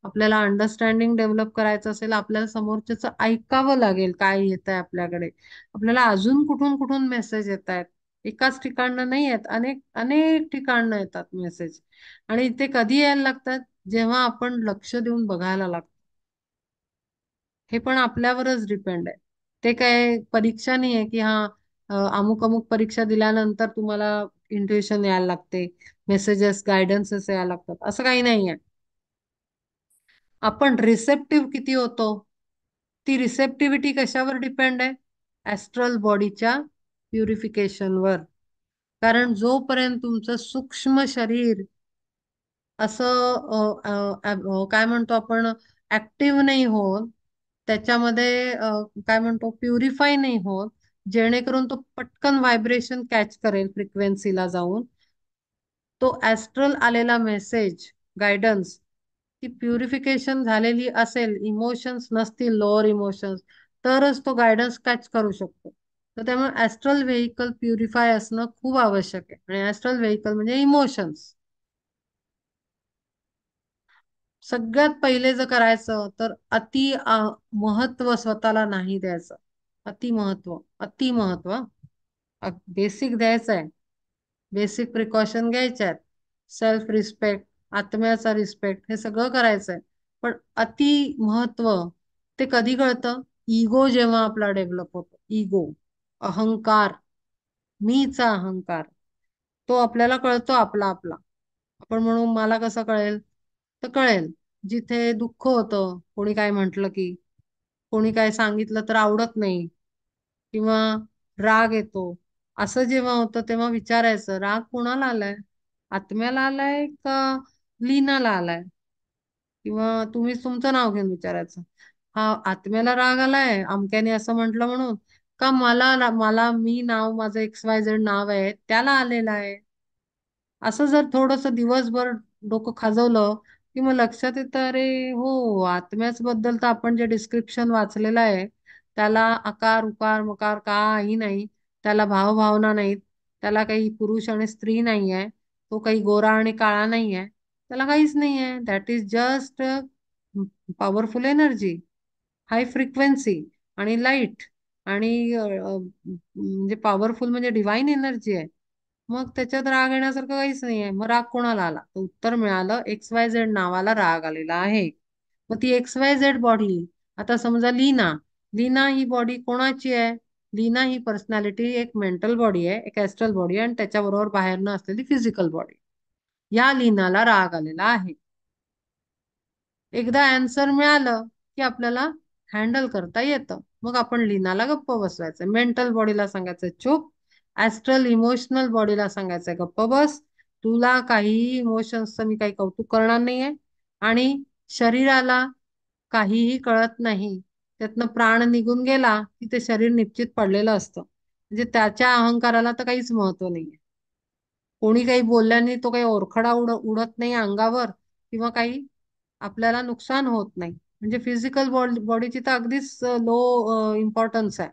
आपल्याला अंडरस्टँडिंग डेव्हलप करायचं असेल, आपल्याला समोरच्याचं ऐकावं लागेल काय येत आहे आपल्याकडे. आपल्याला अजून कुठून कुठून मेसेज येत आहेत. एकाच ठिकाणनं नाही येत, अनेक अनेक ठिकाणनं येतात मेसेज. आणि ते कधी यायला लागतात, जेव्हा आपण लक्ष देऊन बघायला लागतो. हे पण आपल्यावरच डिपेंड आहे. ते काय परीक्षा नाही आहे की हा अमुक अमुक परीक्षा दिल्यानंतर तुम्हाला इंट्युशन यायला लागते, मेसेजेस गायडन्सेस यायला लागतात, असं काही नाही आहे. आपण रिसेप्टिव्ह किती होतो, ती रिसेप्टिव्हिटी कशावर डिपेंड आहे? ऍस्ट्रल बॉडीच्या प्युरिफिकेशनवर. कारण जोपर्यंत तुमचं सूक्ष्म शरीर असं काय म्हणतो आपण, ऍक्टिव्ह नाही होत, त्याच्यामध्ये काय म्हणतो प्युरिफाय नाही होत, जेणेकरून तो पटकन व्हायब्रेशन कॅच करेल फ्रिक्वेन्सीला जाऊन, तो ऍस्ट्रल आलेला मेसेज गायडन्स ती प्युरिफिकेशन झालेली असेल, इमोशन्स नसतील, लोअर इमोशन्स, तरच तो गायडन्स कॅच करू शकतो. तर त्यामुळे ऍस्ट्रल व्हेकल प्युरिफाय असणं खूप आवश्यक आहे. आणि ऍस्ट्रल व्हेकल म्हणजे इमोशन्स. सगळ्यात पहिले जर करायचं तर महत्व स्वतःला नाही द्यायचं. अति महत्व, अति महत्व. बेसिक द्यायचं आहे, बेसिक प्रिकॉशन घ्यायच्या आहेत, सेल्फ रिस्पेक्ट, आत्म्याचा रिस्पेक्ट, हे सगळं करायचं आहे. पण अति महत्व ते कधी कळतं? इगो जेव्हा आपला डेव्हलप होतो, इगो, अहंकार, मीचा अहंकार, तो आपल्याला कळतो आपला आपला. आपण म्हणू मला कसं कळेल? तर कळेल जिथे दुःख होतं, कोणी काय म्हटलं की, कोणी काय सांगितलं तर आवडत नाही, किंवा राग येतो. असं जेव्हा होतं तेव्हा विचारायचं, राग कोणाला आलाय? आत्म्याला आलाय का लीनाला आलाय? किंवा तुम्ही तुमचं नाव घेऊन विचारायचं, हा आत्म्याला राग आलाय अमक्याने असं म्हटलं म्हणून, का मला मला मी नाव, माझं XYZ नाव आहे त्याला आलेलं आहे? असं जर थोडस दिवसभर डोकं खाजवलं की मग लक्षात येतं, अरे हो, आत्म्याच बद्दल तर आपण जे डिस्क्रिप्शन वाचलेलं आहे त्याला आकार उकार मकार काही नाही, त्याला भावभावना नाहीत, त्याला काही पुरुष आणि स्त्री नाही आहे, तो काही गोरा आणि काळा नाही आहे, त्याला काहीच नाही आहे. That is just powerful energy, high frequency आणि लाईट, आणि म्हणजे पॉवरफुल म्हणजे डिवाइन एनर्जी आहे. मग त्याच्यात राग येण्यासारखं काहीच नाहीये. मग राग कोणाला आला? तर उत्तर मिळालं, XYZ नावाला राग आलेला आहे. मग ती XYZ बॉडी, आता समजा लीना, लीना ही बॉडी कोणाची आहे? लीना ही पर्सनॅलिटी एक मेंटल बॉडी आहे, एक ऍस्ट्रल बॉडी आहे, आणि त्याच्याबरोबर बाहेरनं असलेली फिजिकल बॉडी. या लीनाला राग आलेला आहे. एकदा आन्सर मिळालं की आपल्याला हँडल करता येतं. मग आपण लीनाला गप्प बसवायचं, मेंटल बॉडीला सांगायचं चुप, ऍस्ट्रल इमोशनल बॉडीला सांगायचं गप्प बस, तुला काही इमोशन्सचं मी काही कौतुक करणार नाहीये. आणि शरीराला काहीही कळत नाही, त्यातनं प्राण निघून गेला की ते शरीर निश्चित पडलेलं असतं, म्हणजे त्याच्या अहंकाराला तर काहीच महत्व नाहीये. कोणी काही बोलल्याने तो काही ओरखडा उडत नाही अंगावर, किंवा काही आपल्याला नुकसान होत नाही. म्हणजे फिजिकल बॉडीची तर अगदीच लो इम्पॉर्टन्स आहे.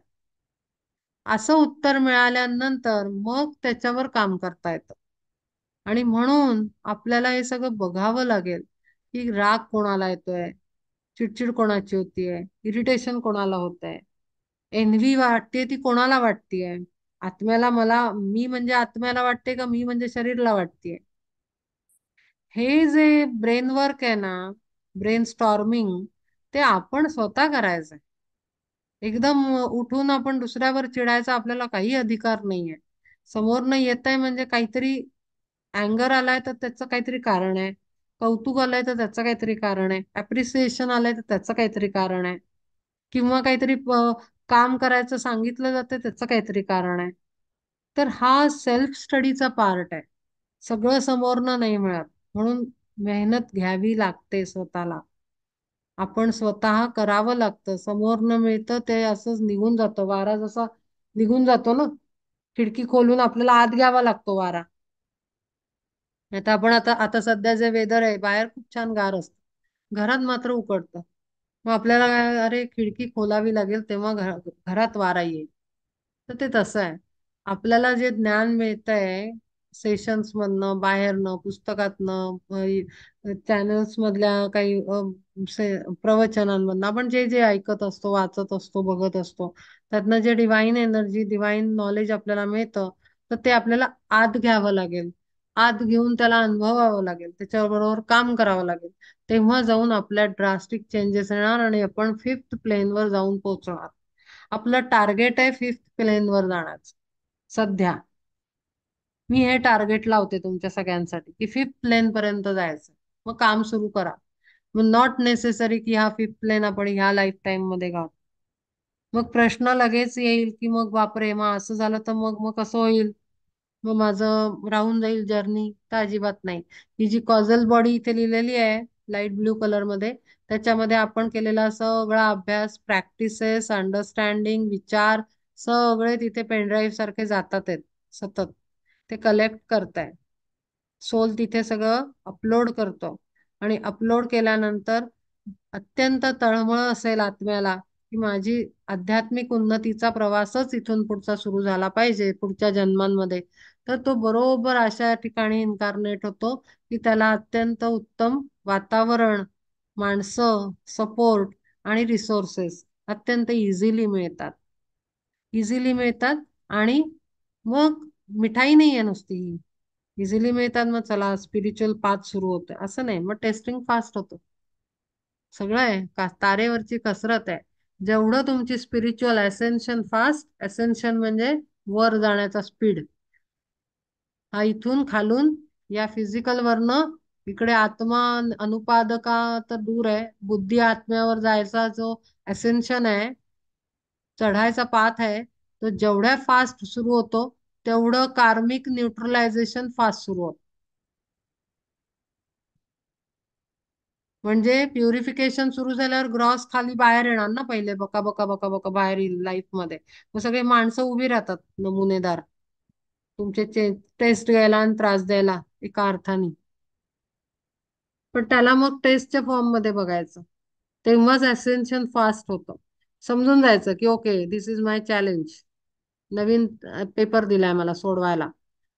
असं उत्तर मिळाल्यानंतर मग त्याच्यावर काम करता येतं. आणि म्हणून आपल्याला हे सगळं बघावं लागेल की राग कोणाला येतोय, चिडचिड कोणाची होतीये, इरिटेशन कोणाला होत आहे, एनव्ही वाटते ती कोणाला वाटतेय, आत्म्याला, मला मी म्हणजे आत्म्याला वाटते का मी म्हणजे शरीरला वाटतेय? हे जे ब्रेन वर्क आहे ना, ब्रेन स्टॉर्मिंग, ते आपण स्वतः करायचंय. एकदम उठून आपण दुसऱ्यावर चिडायचा आपल्याला काही अधिकार नाहीये. समोरनं येत आहे म्हणजे काहीतरी, अँगर आलाय तर त्याचं काहीतरी कारण आहे, कौतुक आलंय तर त्याचं काहीतरी कारण आहे, अप्रिसिएशन आलंय तर त्याचं काहीतरी कारण आहे, किंवा काहीतरी काम करायचं सांगितलं जातं त्याचं काहीतरी कारण आहे. तर हा सेल्फ स्टडीचा पार्ट आहे. सगळं समोरनं नाही मिळत, म्हणून मेहनत घ्यावी लागते स्वतःला. आपण स्वतः करावं लागतं. समोरनं मिळतं ते असंच निघून जातं, वारा जसा निघून जातो ना, खिडकी खोलून आपल्याला आत घ्यावा लागतो वारा. आता आपण आता आता सध्या जे वेदर आहे बाहेर खूप छान गार असतं, घरात मात्र उकडतं. मग आपल्याला अरे खिडकी खोलावी लागेल तेव्हा घरात वारा येईल. तर ते तसं आहे. आपल्याला जे ज्ञान मिळतंय सेशन्स मधनं, बाहेरनं, पुस्तकातनं, चॅनल्स मधल्या काही प्रवचनांमधनं, आपण जे जे ऐकत असतो, वाचत असतो, बघत असतो, त्यातनं जे डिवाइन एनर्जी, डिवाइन नॉलेज आपल्याला मिळतं, तर ते आपल्याला आत घ्यावं लागेल. आत घेऊन त्याला अनुभवावं लागेल, त्याच्याबरोबर काम करावं लागेल. तेव्हा जाऊन आपल्या ड्रास्टिक चेंजेस येणार आणि आपण फिफ्थ प्लेनवर जाऊन पोहोचणार. आपलं टार्गेट आहे फिफ्थ प्लेनवर जाण्याचं सध्या. मी हे टार्गेट लावते तुमच्या सगळ्यांसाठी की फिफ्थ प्लेन पर्यंत जायचं. मग काम सुरू करा. मग नॉट नेसेसरी की हा फिफ्थ प्लेन आपण ह्या लाईफ टाइम मध्ये गाव. मग प्रश्न लगेच येईल की मग बापरे, मग असं झालं तर मग मग कसं होईल? मग माझं राहून जाईल जर्नी. तर अजिबात नाही. ही जी कॉझल बॉडी इथे लिहिलेली आहे लाईट ब्ल्यू कलर मध्ये, त्याच्यामध्ये आपण केलेला सगळा अभ्यास, प्रॅक्टिसेस, अंडरस्टँडिंग, विचार सगळे तिथे पेनड्राईव्ह सारखे जातात आहेत सतत. ते कलेक्ट करताय. सोल तिथे सगळं अपलोड करतो. आणि अपलोड केल्यानंतर अत्यंत तळमळ असेल आत्म्याला की माझी आध्यात्मिक उन्नतीचा प्रवासच इथून पुढचा सुरू झाला पाहिजे पुढच्या जन्मांमध्ये. तर तो बरोबर अशा ठिकाणी इन्कारनेट होतो की त्याला अत्यंत उत्तम वातावरण, माणसं, सपोर्ट आणि रिसोर्सेस अत्यंत इझिली मिळतात. इझिली मिळतात. आणि मग मिठाई नाही आहे नुसती ही. इझिली मिळतात मग चला स्पिरिच्युअल पाथ सुरू होते असं नाही, मग टेस्टिंग फास्ट होतं. सगळं आहे का तारेवरची कसरत आहे. जेवढं तुमची स्पिरिच्युअल असेन्शन फास्ट, असेन्शन म्हणजे वर जाण्याचा स्पीड, हा इथून खालून या फिजिकल वरनं इकडे आत्मा अनुपादका तर दूर आहे, बुद्धी आत्म्यावर जायचा जो असेन्शन आहे, चढायचा पाथ आहे, तो जेवढ्या फास्ट सुरू होतो तेवढं कार्मिक न्यूट्रलायझेशन फास्ट सुरू होतं. म्हणजे प्युरिफिकेशन सुरू झाल्यावर ग्रॉस खाली बाहेर येणार ना, पहिले बका बका बका बका बाहेर येईल लाईफ मध्ये. मग सगळे माणसं उभी राहतात नमुनेदार तुमचे टेस्ट घ्यायला आणि त्रास द्यायला एका अर्थाने. पण त्याला मग टेस्टच्या फॉर्म मध्ये बघायचं. तेव्हाच असेन्शन फास्ट होतं. समजून जायचं की okay this is my challenge. Naveen paper दिलाय मला सोडवायला.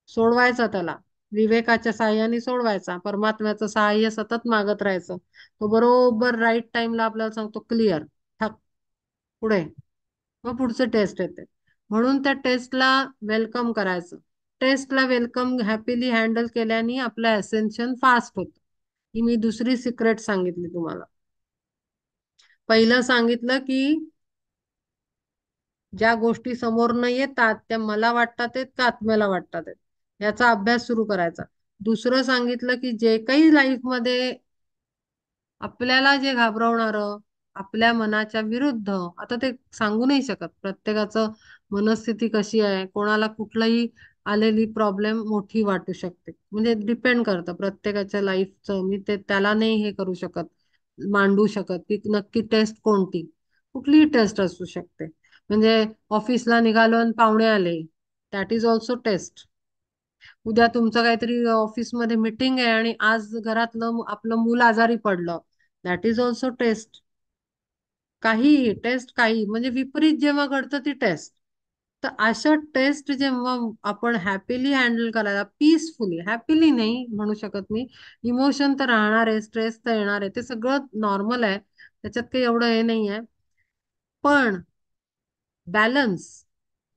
सोडवायचा त्याला. विवेकाच्या साह्याने सोडवायचा. परमात्म्याचं सहाय्य सतत मागत राहायचं. तो बरोबर राईट टाइमला आपल्याला सांगतो क्लिअर. ठक. पुढे. मग पुढचं टेस्ट येते. म्हणून त्या टेस्टला वेलकम करायचं. टेस्टला वेलकम हॅपीली हँडल केल्याने आपलं असेन्शन फास्ट होतं. ही मी दुसरी सिक्रेट सांगितली तुम्हाला. पहिलं सांगितलं की ज्या गोष्टी समोर न येतात त्या मला वाटतात आहेत का आत्म्याला वाटतात आहेत, याचा अभ्यास सुरू करायचा. दुसरं सांगितलं की जे काही लाईफमध्ये आपल्याला जे घाबरवणारं, आपल्या मनाच्या विरुद्ध, आता ते सांगू नाही शकत प्रत्येकाचं मनस्थिती कशी आहे, कोणाला कुठलाही आलेली प्रॉब्लेम मोठी वाटू शकते. म्हणजे डिपेंड करतं प्रत्येकाच्या लाईफचं. मी ते त्याला नाही हे करू शकत, मांडू शकत की नक्की टेस्ट कोणती. कुठलीही टेस्ट असू शकते. म्हणजे ऑफिसला निघालो आणि पाहुणे आले, दॅट इज ऑल्सो टेस्ट. उद्या तुमचं काहीतरी ऑफिसमध्ये मीटिंग आहे आणि आज घरातलं आपलं मूल आजारी पडलं, दॅट इज ऑल्सो टेस्ट. काही टेस्ट, काही म्हणजे विपरीत जेव्हा घडतं ती टेस्ट. तर अशा टेस्ट जेव्हा आपण हॅपीली हँडल करायला, पीसफुली, हॅपीली नाही म्हणू शकत मी, इमोशन तर राहणार आहे, स्ट्रेस तर येणार आहे, ते सगळं नॉर्मल आहे, त्याच्यात काही एवढं हे नाही आहे. पण बॅलन्स,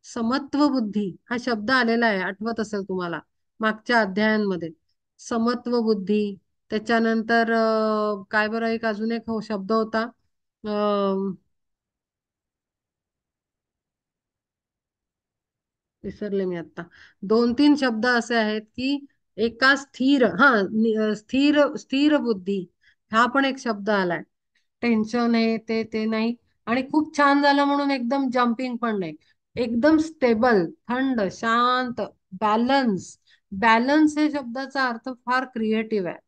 समत्व बुद्धी हा शब्द आलेला आहे, आठवत असेल तुम्हाला मागच्या अध्यायांमध्ये. समत्व बुद्धी. त्याच्यानंतर काय बरं एक अजून एक शब्द होता. अं, विसरले मी आता. दोन तीन शब्द असे आहेत की एका स्थिर, स्थिर स्थिर बुद्धी, हा पण एक शब्द आलाय. टेन्शन आहे ते नाही. आणि खूप छान झालं म्हणून एकदम जम्पिंग पण नाही. एकदम स्टेबल, थंड, शांत, बॅलन्स. बॅलन्स हे शब्दाचा अर्थ फार क्रिएटिव्ह आहे.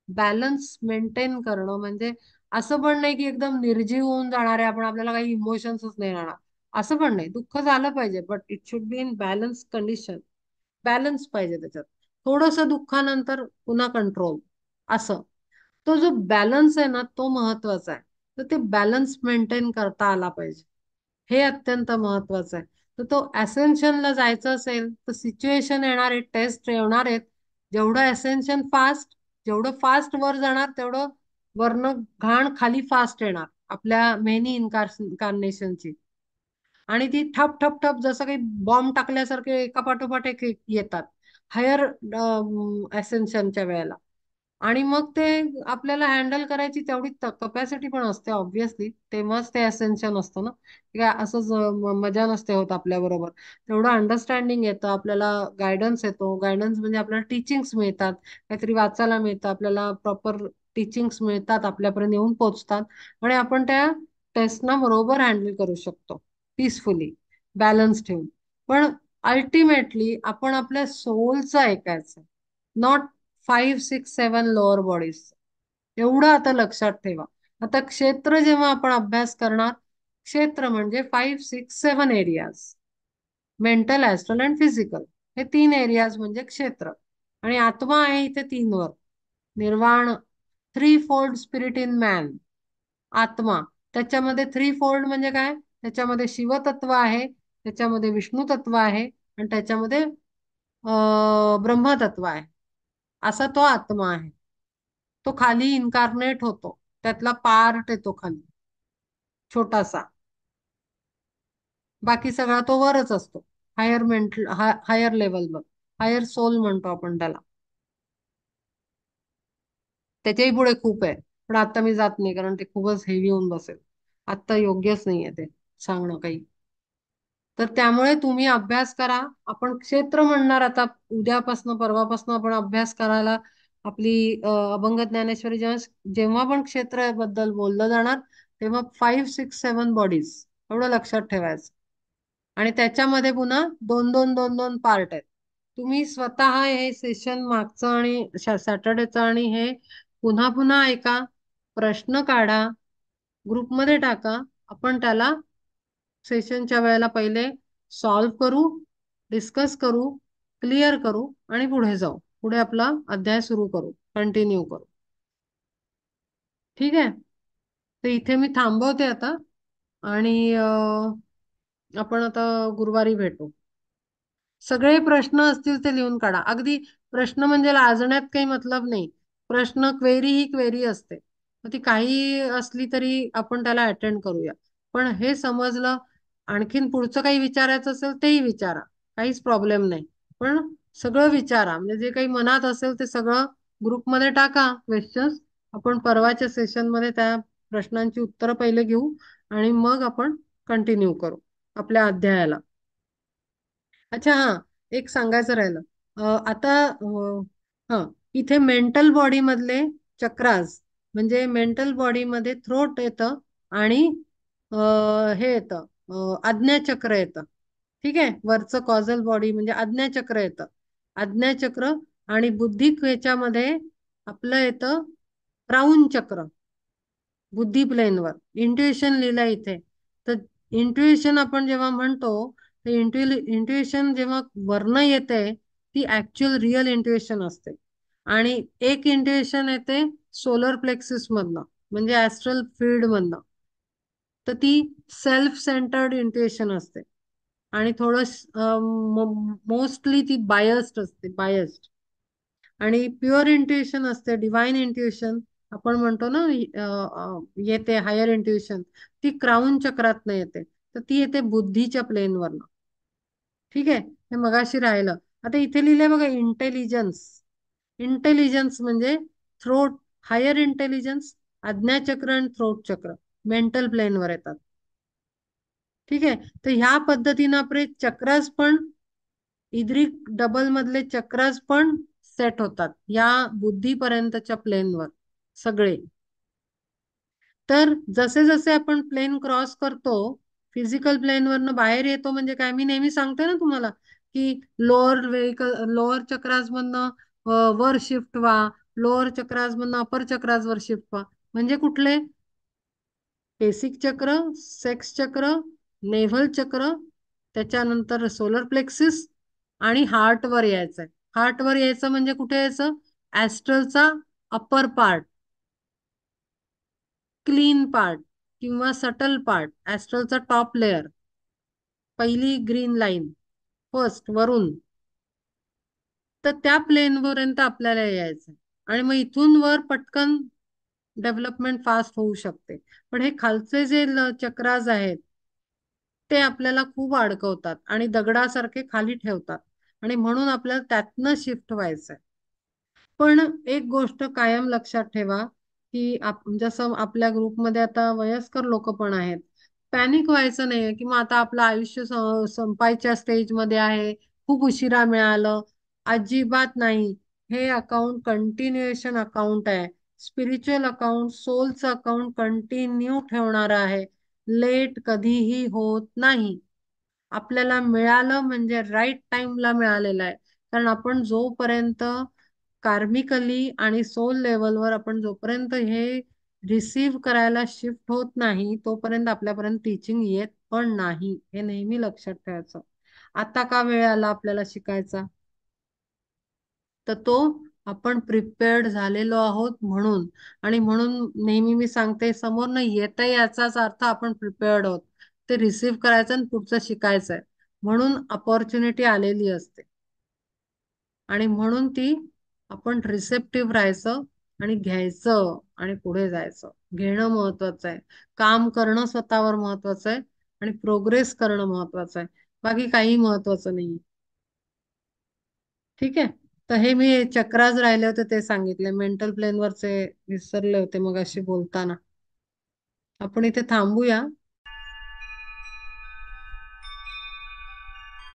बॅलन्स मेंटेन करणं म्हणजे असं पण नाही की एकदम निर्जीव होऊन जाणार आहे आपण, आपल्याला काही इमोशन्सच नाही राहणार. असं पण नाही, दुःख झालं पाहिजे but it should be in balance condition. Balance पाहिजे त्याच्यात. थोडस दुःखानंतर पुन्हा कंट्रोल, असं. तो जो बॅलन्स आहे ना तो महत्वाचा आहे. तर ते बॅलन्स मेंटेन करता आला पाहिजे. हे अत्यंत महत्वाचं आहे. तर तो असेन्शनला जायचं असेल तर सिच्युएशन येणार आहेत, टेस्ट येणार आहेत. जेवढं असेन्शन फास्ट, जेवढं फास्ट वर जाणार तेवढं वरनं घाण खाली फास्ट येणार आपल्या मेनी इन्कारनेशनची. आणि ती ठप ठप ठप जसं काही बॉम्ब टाकल्यासारखे एका पाठोपाठ एक एक येतात हायर असेन्शनच्या वेळेला. आणि मग ते आपल्याला हँडल करायची तेवढी कपॅसिटी पण असते ऑब्व्हियसली, तेव्हाच ते असेन्शन असतं ना. ते काय असंच मजा नसते होत आपल्या बरोबर. तेवढं अंडरस्टँडिंग येतं आपल्याला, गायडन्स येतो. गायडन्स म्हणजे आपल्याला टीचिंग्स मिळतात, काहीतरी वाचायला मिळतं आपल्याला, प्रॉपर टीचिंग्स मिळतात, आपल्यापर्यंत येऊन पोहोचतात. आणि आपण त्या टेस्टना बरोबर हँडल करू शकतो पीसफुली, बॅलन्स ठेवून. पण अल्टिमेटली आपण आपल्या सोलचं ऐकायचं, नॉट 5, 6, 7 लोअर बॉडीज. एवढं आता लक्षात ठेवा. आता क्षेत्र जेव्हा आपण अभ्यास करणार, क्षेत्र म्हणजे 5, 6, 7 areas, mental, astral and physical. हे 3 एरियाज म्हणजे क्षेत्र. आणि आत्मा आहे इथे 3 वर. निर्वाण, three fold spirit in man, आत्मा. त्याच्यामध्ये थ्री फोल्ड म्हणजे काय? त्याच्यामध्ये शिवतत्व आहे, त्याच्यामध्ये विष्णू तत्व आहे, आणि त्याच्यामध्ये ब्रह्मतत्व आहे. असा तो आत्मा आहे. तो खाली इन्कारनेट होतो, त्यातला पार्ट येतो खाली छोटासा. बाकी सगळा तो वरच असतो, हायर मेंटल, हायर लेवलवर. हायर सोल म्हणतो आपण त्याला. त्याच्याही पुढे खूप आहे, पण आता मी जात नाही कारण ते खूपच हेवी होऊन बसेल. आता योग्यच नाहीये ते सांगणं काही. तर त्यामुळे तुम्ही अभ्यास करा. आपण क्षेत्र म्हणणार आता उद्यापासून परवापासून आपण अभ्यास करायला. आपली अभंग ज्ञानेश्वरी जेव्हा जेव्हा पण क्षेत्राबद्दल बोललं जाणार, तेव्हा 5, 6, 7 बॉडीज एवढं लक्षात ठेवायचं. आणि त्याच्यामध्ये पुन्हा 2, 2, 2, 2 पार्ट आहेत. तुम्ही स्वतः हे सेशन मागचं आणि सॅटर्डेचं आणि हे पुन्हा पुन्हा ऐका, प्रश्न काढा, ग्रुपमध्ये टाका. आपण त्याला सेशनच्या वेळेला पहिले सॉल्व्ह करू, डिस्कस करू, क्लिअर करू, आणि पुढे जाऊ. पुढे आपला अध्याय सुरू करू, कंटिन्यू करू. ठीक आहे. तर इथे मी थांबवते आता. आणि आपण आता गुरुवारी भेटू. सगळे प्रश्न असतील ते लिहून काढा. अगदी प्रश्न म्हणजे लाजण्यात काही मतलब नाही. प्रश्न, क्वेरी ही क्वेरी असते. मग ती काही असली तरी आपण त्याला अटेंड करूया. पण हे समजलं, आणखीन पुढचं काही विचारायचं असेल तेही विचारा, काहीच प्रॉब्लेम नाही. पण सगळं विचारा, म्हणजे जे काही मनात असेल ते सगळं ग्रुपमध्ये टाका क्वेश्चन्स. आपण परवाच्या सेशनमध्ये त्या प्रश्नांची उत्तरं पहिले घेऊ, आणि मग आपण कंटिन्यू करू आपल्या अध्यायाला. अच्छा, हा, एक सांगायचं राहिलं. आता हा, इथे मेंटल बॉडी मधले चक्रास, म्हणजे मेंटल बॉडी मध्ये थ्रोट येतं, आणि हे येतं, आज्ञाचक्र येतं. ठीक आहे, वरचं कॉझल बॉडी म्हणजे आज्ञाचक्र येतं. आज्ञाचक्र आणि बुद्धिक ह्याच्यामध्ये आपलं येतं क्राऊन चक्र, बुद्धी प्लेनवर. इंट्युएशन लिहिलंय इथे. तर इंट्युएशन आपण जेव्हा म्हणतो, तर इंट्युएशन जेव्हा वर्ण येते, ती ऍक्च्युअल रिअल इंट्युएशन असते. आणि एक इंट्युएशन येते सोलर प्लेक्सिस मधनं, म्हणजे ऍस्ट्रल फील्ड मधनं. तर ती सेल्फ सेंटर्ड इंट्युएशन असते. आणि थोडं मोस्टली ती बायस्ड असते, बायस्ड. आणि प्युअर इंट्युएशन असते, डिवाइन इंट्युएशन आपण म्हणतो ना, येते हायर इंट्युएशन, ती क्राऊन चक्रातनं येते. तर ती येते बुद्धीच्या प्लेनवरनं. ठीक आहे, हे मगाशी राहिलं. आता इथे लिहिलंय बघा, इंटेलिजन्स. इंटेलिजन्स म्हणजे थ्रोट, हायर इंटेलिजन्स, आज्ञाचक्र आणि थ्रोट चक्र मेंटल प्लेनवर येतात. ठीक आहे. तर ह्या पद्धतीनं आपले चक्रास पण, इद्रिक डबल मधले चक्रास पण सेट होतात या बुद्धीपर्यंतच्या प्लेनवर सगळे. तर जसे जसे आपण प्लेन क्रॉस करतो, फिजिकल प्लेनवरनं बाहेर येतो, म्हणजे काय, मी नेहमी सांगते ना तुम्हाला, की लोअर व्हेकल, लोअर चक्रास मधनं वर शिफ्ट व्हा, लोअर चक्रास मधनं अपर चक्रास वर शिफ्ट व्हा. म्हणजे कुठले? बेसिक चक्र, सेक्स चक्र, नेव्हल चक्र, त्याच्यानंतर सोलर प्लेक्सिस, आणि हार्ट वर यायचंय. हार्ट वर यायचं म्हणजे कुठे यायचं? ऍस्ट्रलचा अपर पार्ट. क्लीन पार्ट किंवा सटल पार्ट, ऍस्ट्रलचा टॉप लेअर, पहिली ग्रीन लाईन फर्स्ट वरून, तर त्या प्लेन पर्यंत आपल्याला यायचं आणि मग इथून वर पटकन डेव्हलपमेंट फास्ट होऊ शकते. पण हे खालचे जे चक्रास आहेत ते आपल्याला खूप अडकवतात आणि दगडासारखे खाली ठेवतात आणि म्हणून आपल्याला त्यातनं शिफ्ट व्हायचंय. पण एक गोष्ट कायम लक्षात ठेवा की जसं आपल्या ग्रुपमध्ये आता वयस्कर लोक पण आहेत, पॅनिक व्हायचं नाहीये की मग आता आपलं आयुष्य संपायच्या स्टेजमध्ये आहे, खूप उशिरा मिळालं. अजिबात नाही. हे अकाउंट कंटिन्युएशन अकाउंट आहे. स्पिरिच्युअल अकाउंट, सोलचं अकाउंट कंटिन्यू ठेवणार आहे. लेट कधीही होत नाही. आपल्याला मिळालं म्हणजे राईट टाइमला मिळालेलं आहे. कारण आपण जोपर्यंत कार्मिकली आणि सोल लेवलवर आपण जोपर्यंत हे रिसीव्ह करायला शिफ्ट होत नाही तोपर्यंत आपल्यापर्यंत टीचिंग येत पण नाही. हे नेहमी लक्षात ठेवायचं. आता का वेळ आला आपल्याला शिकायचा, तर तो आपण प्रिपेअर्ड झालेलो आहोत म्हणून. आणि म्हणून नेहमी मी सांगते, समोर न येत याचाच अर्थ आपण प्रिपेअर्ड आहोत. ते रिसीव्ह करायचं आणि पुढचं शिकायचं आहे म्हणून अपॉर्च्युनिटी आलेली असते. आणि म्हणून ती आपण रिसेप्टिव्ह राहायचं आणि घ्यायचं आणि पुढे जायचं. घेणं महत्वाचं आहे. काम करणं स्वतःवर महत्वाचं आहे आणि प्रोग्रेस करणं महत्वाचं आहे. बाकी काही महत्वाचं नाही. ठीक आहे. तर हे मी चक्रास राहिले होते ते सांगितले. मेंटल प्लेनवरचे विसरले होते मग अशी बोलताना. आपण इथे थांबूया.